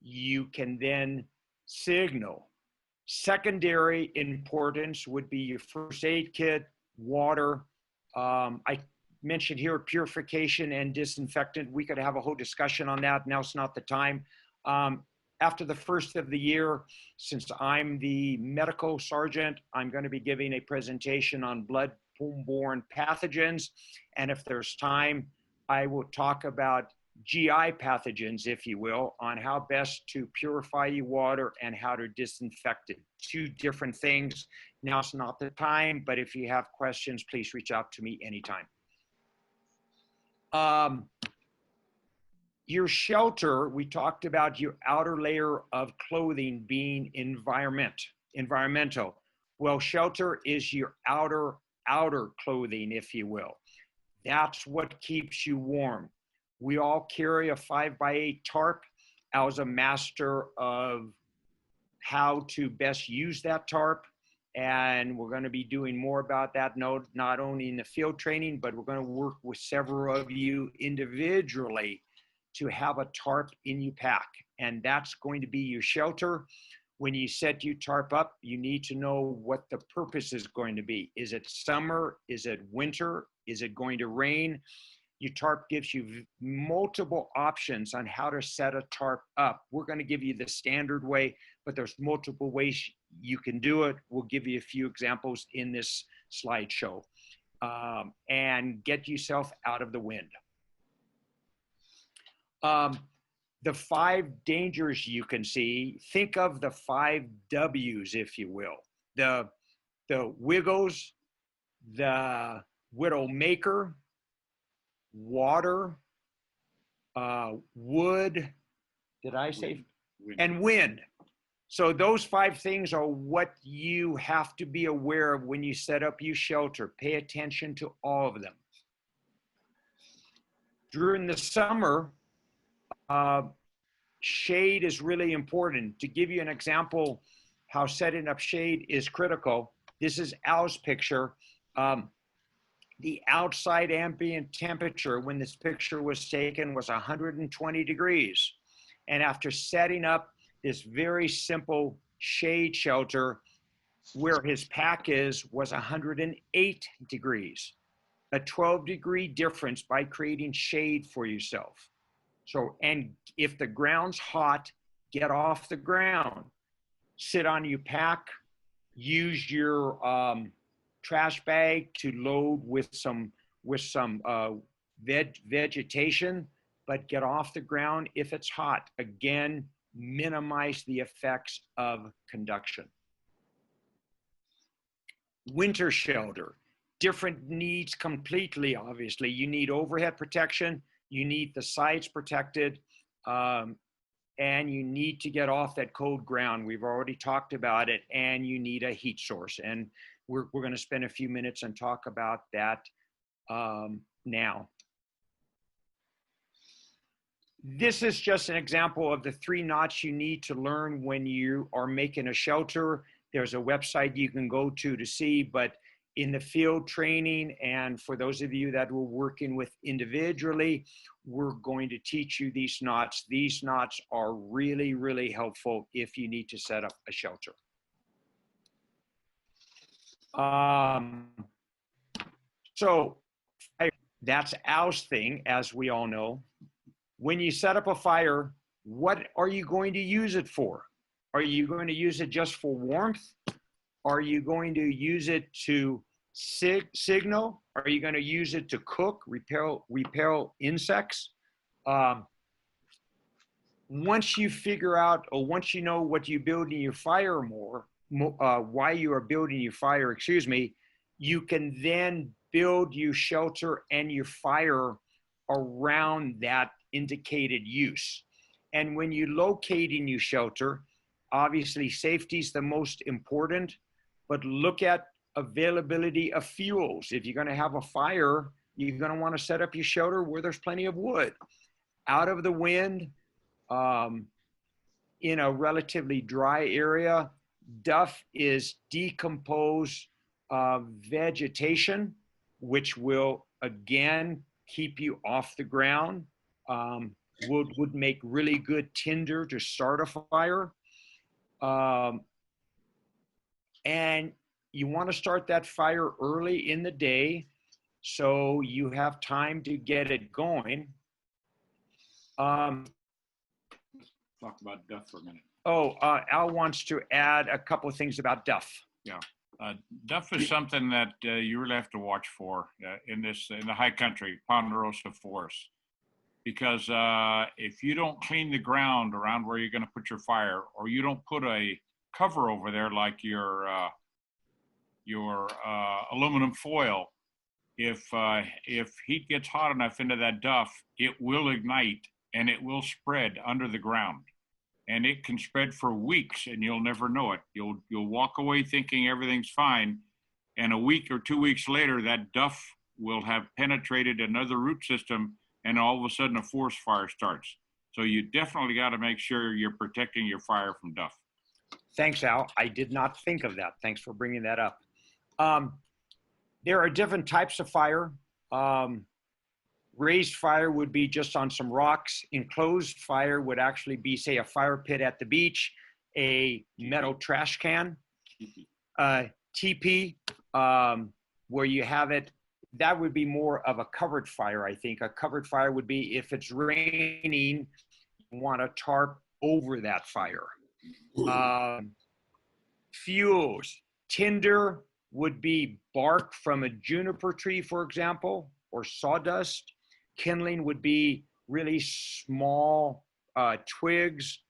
you can then signal. Secondary importance would be your first aid kit, water. I mentioned here purification and disinfectant. We could have a whole discussion on that. Now's not the time. After the first of the year, since I'm the medical sergeant, I'm going to be giving a presentation on blood-borne pathogens. And if there's time, I will talk about GI pathogens, if you will, on how best to purify your water and how to disinfect it. Two different things. Now's not the time, but if you have questions, please reach out to me anytime. Your shelter, we talked about your outer layer of clothing being environmental. Well, shelter is your outer clothing, if you will. That's what keeps you warm. We all carry a 5x8 tarp. I was a master of how to best use that tarp. And we're going to be doing more about that, not only in the field training, but we're going to work with several of you individually to have a tarp in your pack. And that's going to be your shelter. When you set your tarp up, you need to know what the purpose is going to be. Is it summer? Is it winter? Is it going to rain? Your tarp gives you multiple options on how to set a tarp up. We're going to give you the standard way, but there's multiple ways you can do it. We'll give you a few examples in this slideshow. And get yourself out of the wind. The 5 dangers you can see, think of the 5 W's, if you will. The Wiggles, the Widowmaker, water, wood, did I say? Wind. And wind. So those 5 things are what you have to be aware of when you set up your shelter. Pay attention to all of them. During the summer, shade is really important. To give you an example how setting up shade is critical, this is Al's picture. The outside ambient temperature when this picture was taken was 120 degrees. And after setting up this very simple shade shelter, where his pack was 108 degrees. A 12-degree difference by creating shade for yourself. So, and if the ground's hot, get off the ground. Sit on your pack, use your trash bag to load with some vegetation, but get off the ground if it's hot. Again, minimize the effects of conduction. Winter shelter. different needs completely, obviously. You need overhead protection, you need the sides protected, and you need to get off that cold ground. We've already talked about it, and you need a heat source. And we're going to spend a few minutes and talk about that now. This is just an example of the 3 knots you need to learn when you are making a shelter. There's a website you can go to see, but in the field training, and for those of you that we're working with individually, we're going to teach you these knots. These knots are really, really helpful if you need to set up a shelter. So that's Al's thing, as we all know. When you set up a fire, what are you going to use it for? Are you going to use it just for warmth? Are you going to use it to signal? Are you going to use it to cook, repel insects? Once you figure out, or once you know what you build in your fire why you are building your fire, excuse me, you can then build your shelter and your fire around that indicated use. And when you locate in your shelter, obviously safety is the most important, but look at availability of fuels. If you're going to have a fire, you're going to want to set up your shelter where there's plenty of wood, out of the wind, in a relatively dry area. Duff is decomposed vegetation, which will again keep you off the ground. Wood would make really good tinder to start a fire. And you want to start that fire early in the day so you have time to get it going. Talk about duff for a minute. Al wants to add a couple of things about duff. Yeah. Duff is something that you really have to watch for in the high country, ponderosa forests, because if you don't clean the ground around where you're going to put your fire, or you don't put a cover over there like your aluminum foil, if heat gets hot enough into that duff, it will ignite and it will spread under the ground. And it can spread for weeks and you'll never know it. You'll walk away thinking everything's fine, and a week or 2 weeks later, that duff will have penetrated another root system, and all of a sudden a forest fire starts. So you definitely got to make sure you're protecting your fire from duff. Thanks, Al. I did not think of that. Thanks for bringing that up. There are different types of fire. Raised fire would be just on some rocks. Enclosed fire would actually be, say, a fire pit at the beach, a metal trash can, teepee, where you have it. That would be more of a covered fire, I think. A covered fire would be if it's raining, you want a tarp over that fire. Fuels. Tinder would be bark from a juniper tree, for example, or sawdust. Kindling would be really small twigs,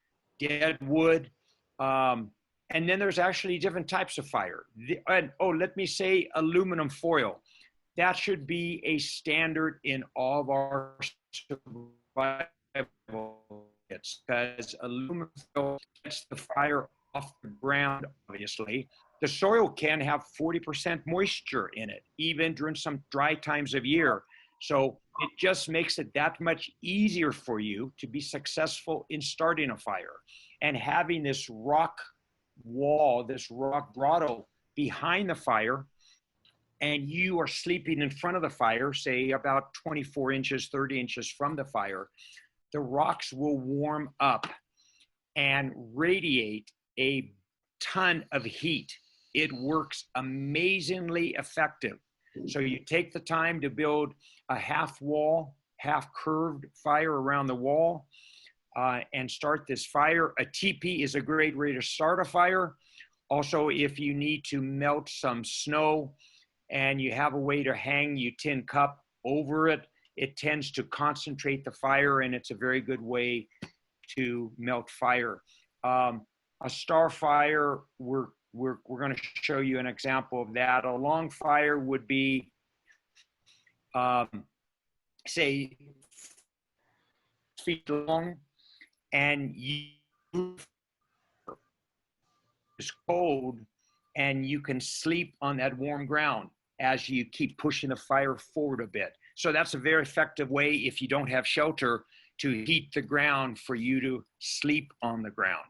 dead wood. And then there's actually different types of fire. Let me say aluminum foil. That should be a standard in all of our survival kits, because aluminum foil gets the fire off the ground, obviously. The soil can have 40% moisture in it, even during some dry times of year. So it just makes it that much easier for you to be successful in starting a fire. And having this rock wall, this rock grotto behind the fire, and you are sleeping in front of the fire, say about 24 inches, 30 inches from the fire, the rocks will warm up and radiate a ton of heat. It works amazingly effective. So you take the time to build a half wall, half curved fire around the wall, and start this fire. A teepee is a great way to start a fire. Also, if you need to melt some snow and you have a way to hang your tin cup over it, it tends to concentrate the fire, and it's a very good way to melt fire. A star fire, we're we're going to show you an example of that. A long fire would be, say, feet long, and it's cold, and you can sleep on that warm ground as you keep pushing the fire forward a bit. So that's a very effective way, if you don't have shelter, to heat the ground for you to sleep on the ground.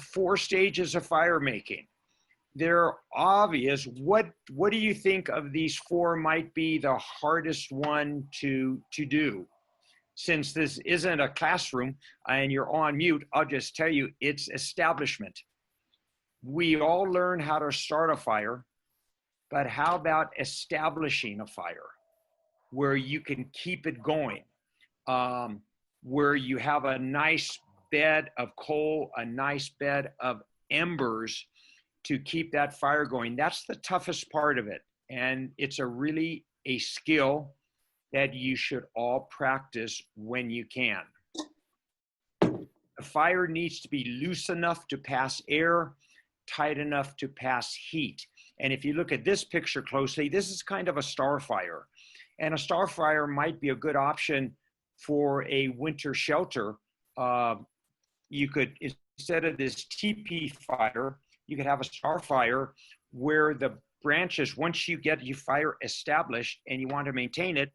4 stages of fire making. They're obvious. What do you think of these 4 might be the hardest one to do? Since this isn't a classroom and you're on mute, I'll just tell you, it's establishment. We all learn how to start a fire, but how about establishing a fire where you can keep it going, where you have a nice bed of coal, a nice bed of embers to keep that fire going? That's the toughest part of it. And it's really a skill that you should all practice when you can. The fire needs to be loose enough to pass air, tight enough to pass heat. And if you look at this picture closely, this is kind of a star fire. And a star fire might be a good option for a winter shelter. You could, instead of this teepee fire, you could have a star fire where the branches, once you get your fire established and you want to maintain it,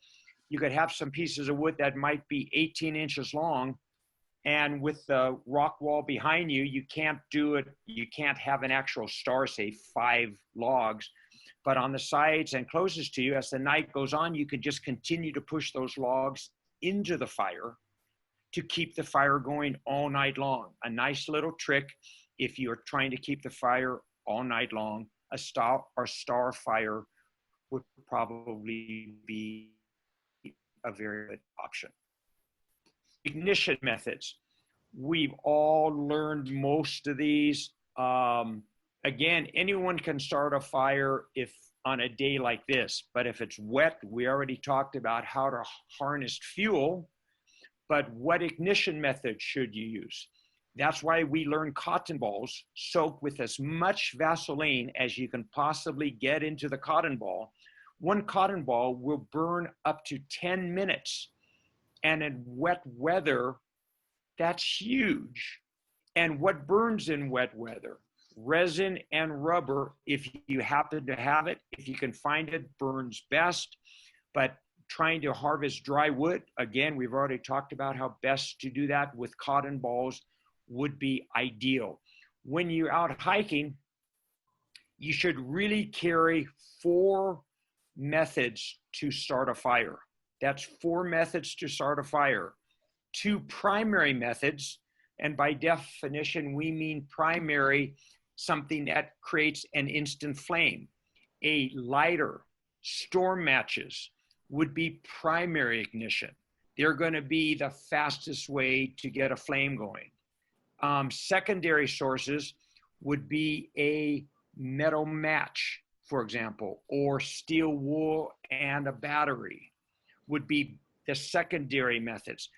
you could have some pieces of wood that might be 18 inches long, and with the rock wall behind you, you can't do it. You can't have an actual star, say 5 logs, but on the sides and closest to you, as the night goes on, you can just continue to push those logs into the fire to keep the fire going all night long. A nice little trick if you're trying to keep the fire all night long. A star fire would probably be a very good option. Ignition methods. We've all learned most of these. Again, anyone can start a fire if on a day like this, but if it's wet, we already talked about how to harness fuel, but what ignition method should you use? That's why we learn cotton balls soaked with as much Vaseline as you can possibly get into the cotton ball. One cotton ball will burn up to 10 minutes. And in wet weather, that's huge. And what burns in wet weather? Resin and rubber, if you happen to have it. If you can find it, burns best. But trying to harvest dry wood, again, we've already talked about how best to do that with cotton balls would be ideal. When you're out hiking, you should really carry 4 methods to start a fire. That's 4 methods to start a fire. 2 primary methods, and by definition, we mean primary, something that creates an instant flame. A lighter, storm matches would be primary ignition. They're going to be the fastest way to get a flame going. Secondary sources would be a metal match, for example, or steel wool and a battery would be the secondary methods.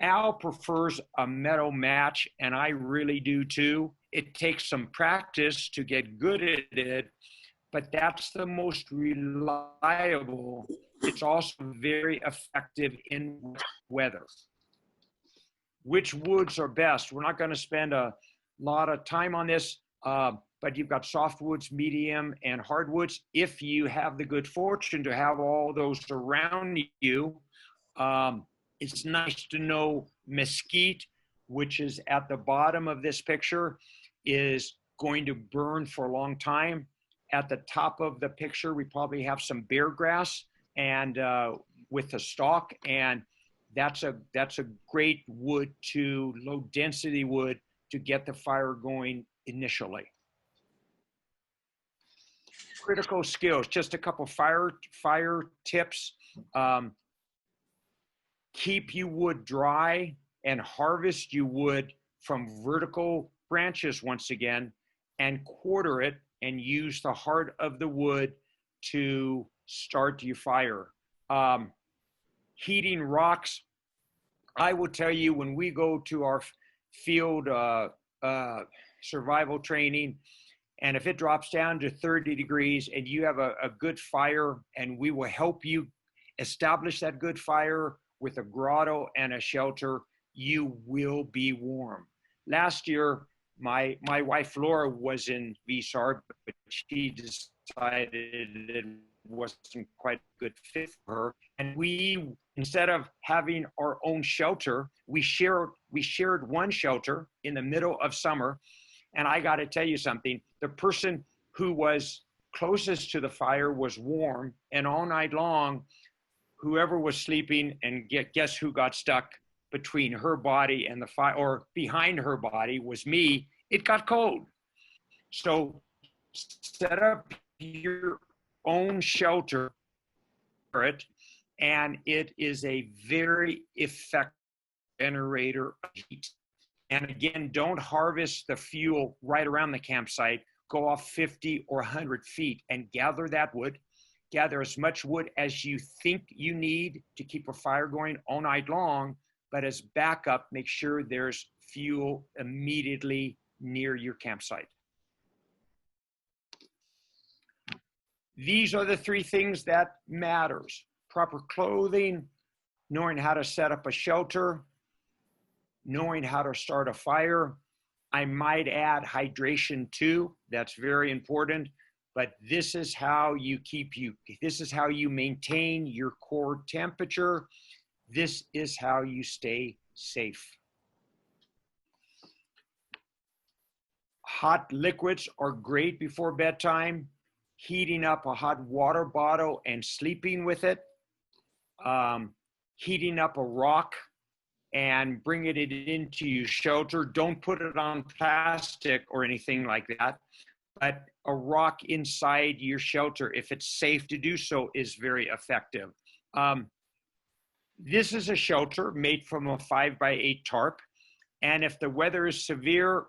Al prefers a metal match, and I really do too. It takes some practice to get good at it, but that's the most reliable. It's also very effective in weather. Which woods are best? We're not going to spend a lot of time on this, but you've got softwoods, medium, and hardwoods. If you have the good fortune to have all those around you, it's nice to know mesquite, which is at the bottom of this picture, is going to burn for a long time. At the top of the picture, we probably have some bear grass and with the stalk, and that's a great wood to low density wood to get the fire going initially. Critical skills, just a couple fire tips. Keep your wood dry and harvest your wood from vertical branches once again, and quarter it and use the heart of the wood to start your fire. Heating rocks, I will tell you, when we go to our field survival training, And if it drops down to 30 degrees and you have a good fire, and we will help you establish that good fire with a grotto and a shelter, you will be warm. Last year, my wife Laura was in VSAR, but she decided it wasn't quite a good fit for her. And we, instead of having our own shelter, we shared one shelter in the middle of summer. And I got to tell you something, the person who was closest to the fire was warm, and all night long, whoever was sleeping, and guess who got stuck between her body and the fire, or behind her body, was me. It got cold. So set up your own shelter for it, and it is a very effective generator of heat. And again, don't harvest the fuel right around the campsite. Go off 50 or 100 feet and gather that wood. Gather as much wood as you think you need to keep a fire going all night long, but as backup, make sure there's fuel immediately near your campsite. These are the three things that matters: proper clothing, knowing how to set up a shelter, knowing how to start a fire. I might add hydration too. That's very important. But this is how you maintain your core temperature. This is how you stay safe. Hot liquids are great before bedtime. Heating up a hot water bottle and sleeping with it. Heating up a rock and bringing it into your shelter. Don't put it on plastic or anything like that, but a rock inside your shelter, if it's safe to do so, is very effective. This is a shelter made from a 5x8 tarp. And if the weather is severe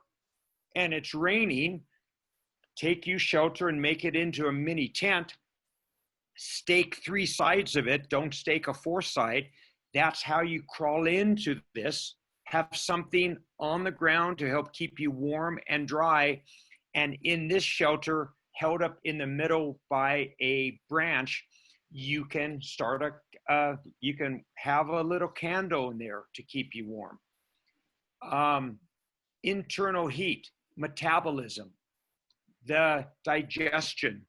and it's raining, take your shelter and make it into a mini tent. Stake 3 sides of it. Don't stake a 4th side. That's how you crawl into this. Have something on the ground to help keep you warm and dry. And in this shelter, held up in the middle by a branch, you can you can have a little candle in there to keep you warm. Internal heat, metabolism, the digestion,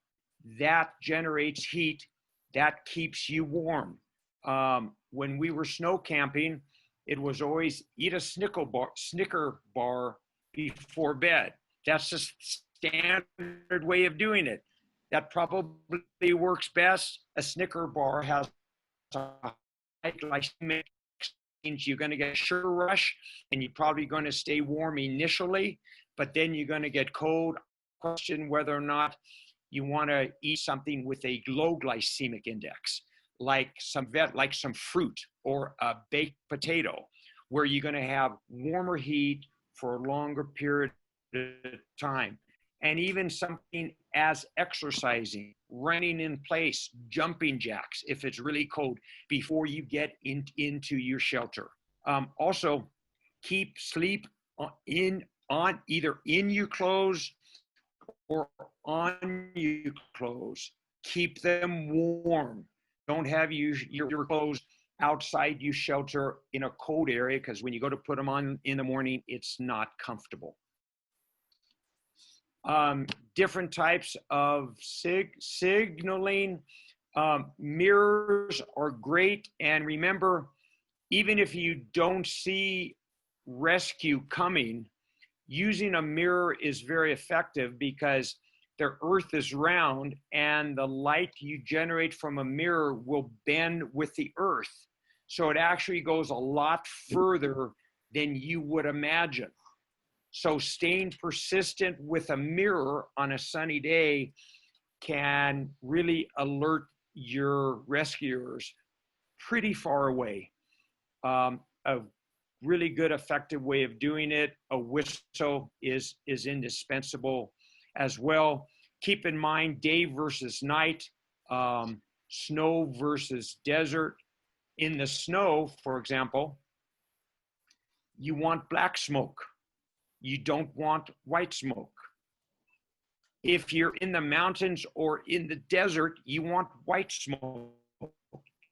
that generates heat, that keeps you warm. When we were snow camping, it was always eat a Snicker bar before bed. That's the standard way of doing it. That probably works best. A Snicker bar has a high glycemic, means you're going to get a sugar rush, and you're probably going to stay warm initially, but then you're going to get cold. Question whether or not you want to eat something with a low glycemic index, like some fruit or a baked potato, where you're going to have warmer heat for a longer period of time. And even something as exercising, running in place, jumping jacks, if it's really cold, before you get into your shelter. Also, keep sleep either in your clothes or on your clothes. Keep them warm. Don't have your clothes outside your shelter in a cold area, because when you go to put them on in the morning, it's not comfortable. Different types of signaling. Mirrors are great. And remember, even if you don't see rescue coming, using a mirror is very effective, because the earth is round and the light you generate from a mirror will bend with the earth. So it actually goes a lot further than you would imagine. So staying persistent with a mirror on a sunny day can really alert your rescuers pretty far away. A really good, effective way of doing it. A whistle is indispensable as well. Keep in mind day versus night, snow versus desert. In the snow, for example, you want black smoke. You don't want white smoke. If you're in the mountains or in the desert, you want white smoke,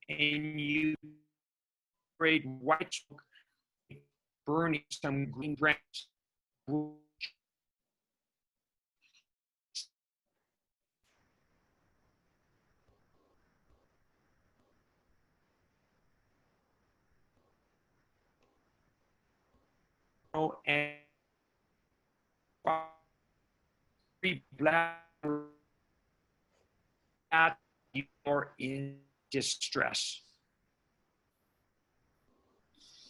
and you create white smoke, burning some green grass. And black that you're in distress.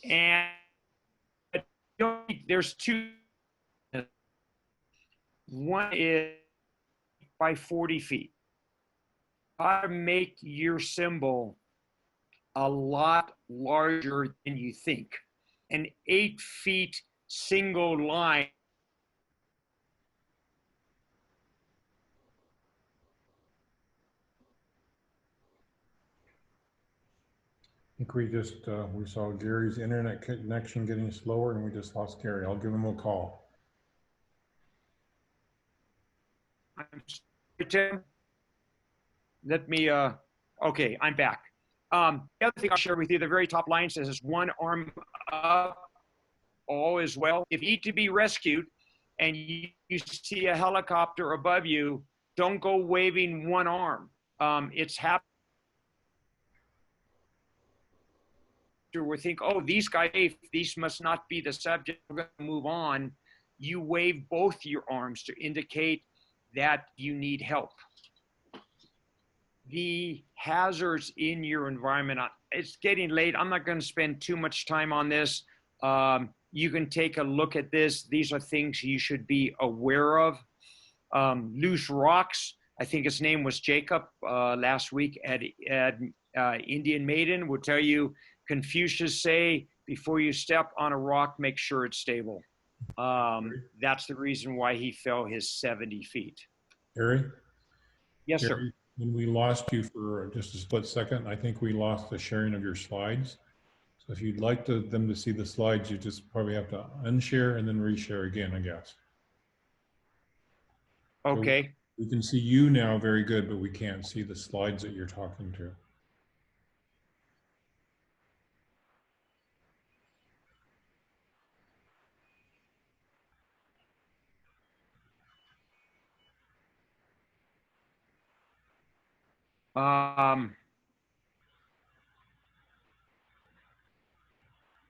And there's two. One is by 40 feet. How to make your symbol a lot larger than you think. An 8 feet single line. I think we just, we saw Gary's internet connection getting slower and we just lost Gary. I'll give him a call. I'm sorry, Tim. Let me, okay, I'm back. The other thing I'll share with you, the very top line says one arm up, all is well. If you need to be rescued and you see a helicopter above you, don't go waving one arm. It's happening. We think, oh, these guys, these must not be the subject. We're going to move on. You wave both your arms to indicate that you need help. The hazards in your environment, it's getting late. I'm not going to spend too much time on this. You can take a look at this. These are things you should be aware of. Loose rocks. I think his name was Jacob last week at Indian Maiden would tell you, Confucius say, before you step on a rock, make sure it's stable. That's the reason why he fell his 70 feet. Gary? Yes, Gary, sir. when we lost you for just a split second, I think we lost the sharing of your slides. So if you'd like them to see the slides, you just probably have to unshare and then reshare again, I guess. Okay. So we can see you now very good, but we can't see the slides that you're talking to.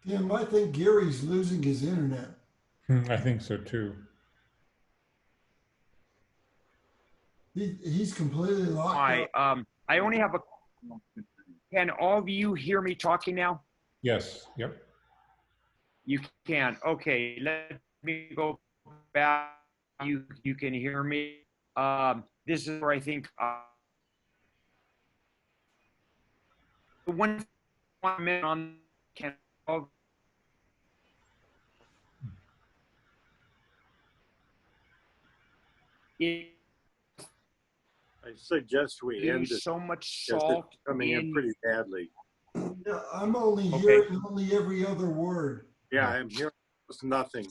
Tim, I think Gary's losing his internet. I think so too. He's completely locked up. I only have a, can all of you hear me talking now? Yes, yep. You can, okay, let me go back. You can hear me. This is where I think the one minute on can it I suggest we end use it so much because salt it's coming in pretty badly. Yeah, I'm only Okay. hearing only every other word. Yeah, I'm hearing almost nothing.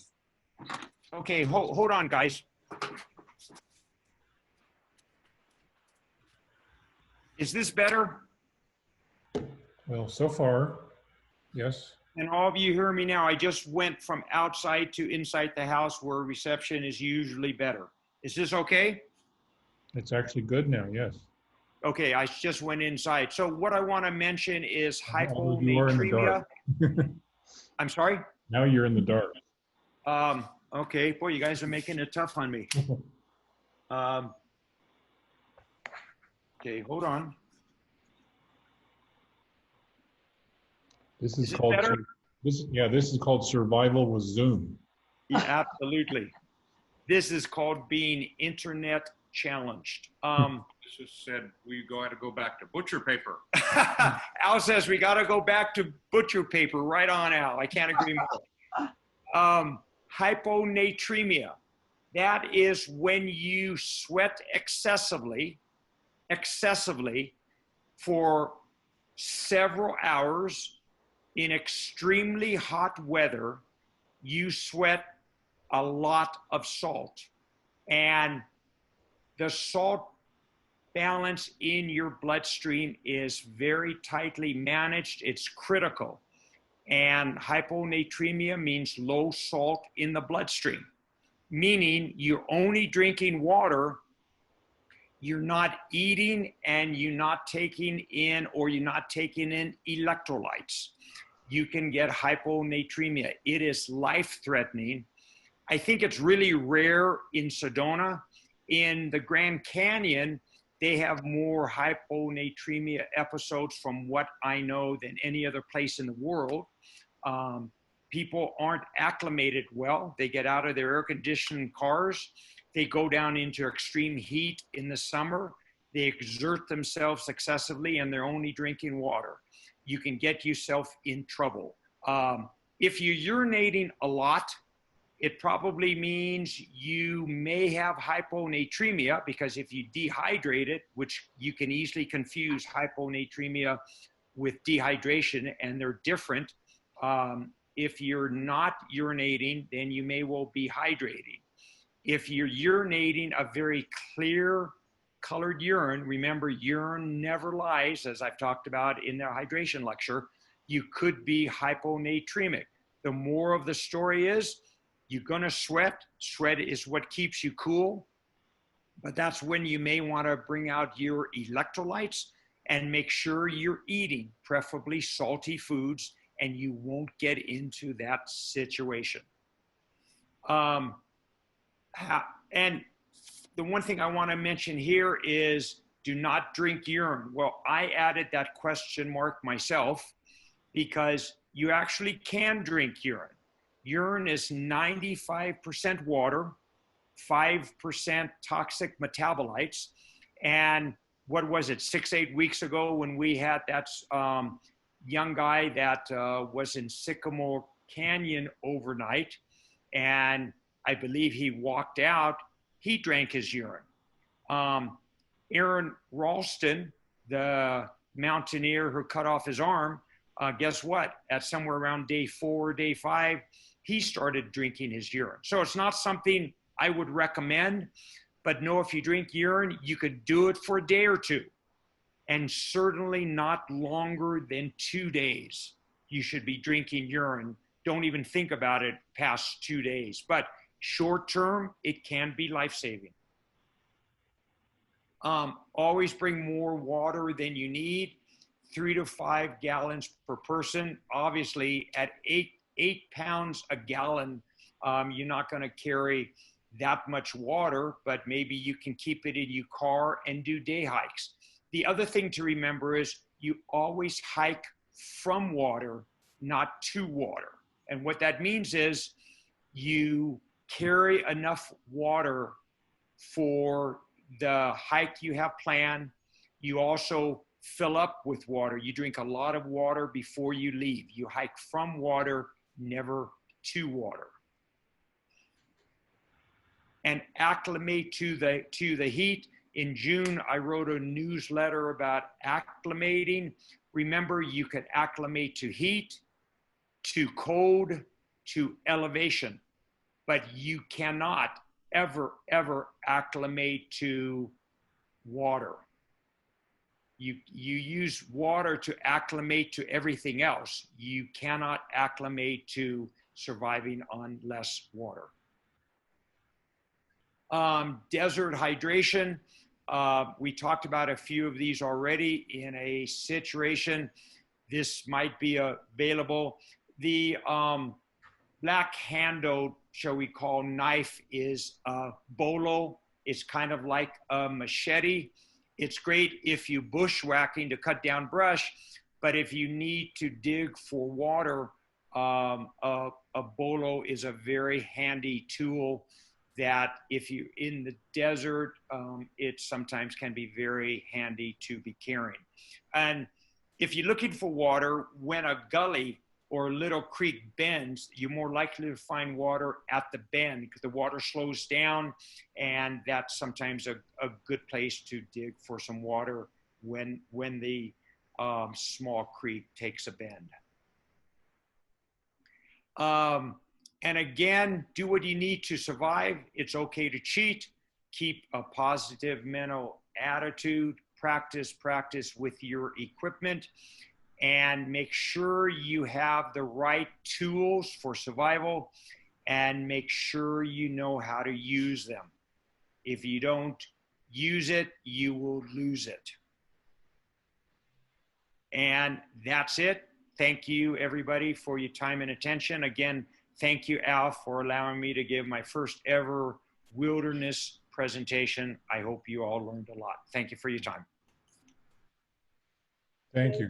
Okay, hold on, guys. Is this better? Well, so far, yes. And all of you hear me now? I just went from outside to inside the house where reception is usually better. Is this okay? It's actually good now, yes. Okay, I just went inside. So what I want to mention is Although you are in the hyponatremia. dark. I'm sorry? Now you're in the dark. Okay, boy, you guys are making it tough on me. Okay, hold on. This Is is it called better? this is called survival with Zoom. Yeah, absolutely. This is called being internet challenged. This is said we got to go back to butcher paper. Al says we got to go back to butcher paper. Right on, Al. I can't agree more. Hyponatremia. That is when you sweat excessively for several hours in extremely hot weather. You sweat a lot of salt. And the salt balance in your bloodstream is very tightly managed. It's critical. And hyponatremia means low salt in the bloodstream, meaning you're only drinking water, you're not eating, and you're not taking in electrolytes. You can get hyponatremia. It is life-threatening. I think it's really rare in Sedona. In the Grand Canyon, they have more hyponatremia episodes from what I know than any other place in the world. People aren't acclimated well. They get out of their air-conditioned cars. They go down into extreme heat in the summer. They exert themselves excessively and they're only drinking water. You can get yourself in trouble. If you're urinating a lot, it probably means you may have hyponatremia, because if you dehydrate it, which you can easily confuse hyponatremia with dehydration, and they're different. If you're not urinating, then you may well be hydrating. If you're urinating a very clear colored urine, remember urine never lies, as I've talked about in the hydration lecture, you could be hyponatremic. The moral of the story is, you're gonna sweat. Sweat is what keeps you cool, but that's when you may wanna bring out your electrolytes and make sure you're eating, preferably salty foods, and you won't get into that situation. And the one thing I wanna mention here is, do not drink urine. Well, I added that question mark myself, because you actually can drink urine. Urine is 95% water, 5% toxic metabolites. And what was it, 6-8 weeks ago when we had that young guy that was in Sycamore Canyon overnight, and I believe he walked out, he drank his urine. Aaron Ralston, the mountaineer who cut off his arm, guess what? At somewhere around day 4, day 5, he started drinking his urine. So it's not something I would recommend, but know if you drink urine, you could do it for a day or two, and certainly not longer than 2 days. You should be drinking urine. Don't even think about it past 2 days, but short term, it can be life-saving. Always bring more water than you need, 3 to 5 gallons per person. Obviously, at 8 pounds a gallon, you're not going to carry that much water, but maybe you can keep it in your car and do day hikes. The other thing to remember is you always hike from water, not to water. And what that means is you carry enough water for the hike you have planned. You also fill up with water. You drink a lot of water before you leave. You hike from water, never to water. And acclimate to the heat. In June, I wrote a newsletter about acclimating. Remember, you can acclimate to heat, to cold, to elevation, but you cannot ever acclimate to water. You use water to acclimate to everything else. You cannot acclimate to surviving on less water. Desert hydration. We talked about a few of these already. In a situation, this might be available. The black-handled, shall we call, knife is a bolo. It's kind of like a machete. It's great if you're bushwhacking to cut down brush, but if you need to dig for water, a bolo is a very handy tool that if you're in the desert, it sometimes can be very handy to be carrying. And if you're looking for water, when a gully or a little creek bends, you're more likely to find water at the bend because the water slows down, and that's sometimes a good place to dig for some water when the small creek takes a bend. And again, do what you need to survive. It's okay to cheat. keep a positive mental attitude, practice with your equipment, and make sure you have the right tools for survival, and make sure you know how to use them. If you don't use it, you will lose it. And that's it. Thank you, everybody, for your time and attention. Again, thank you, Al, for allowing me to give my first ever wilderness presentation. I hope you all learned a lot. Thank you for your time. Thank you.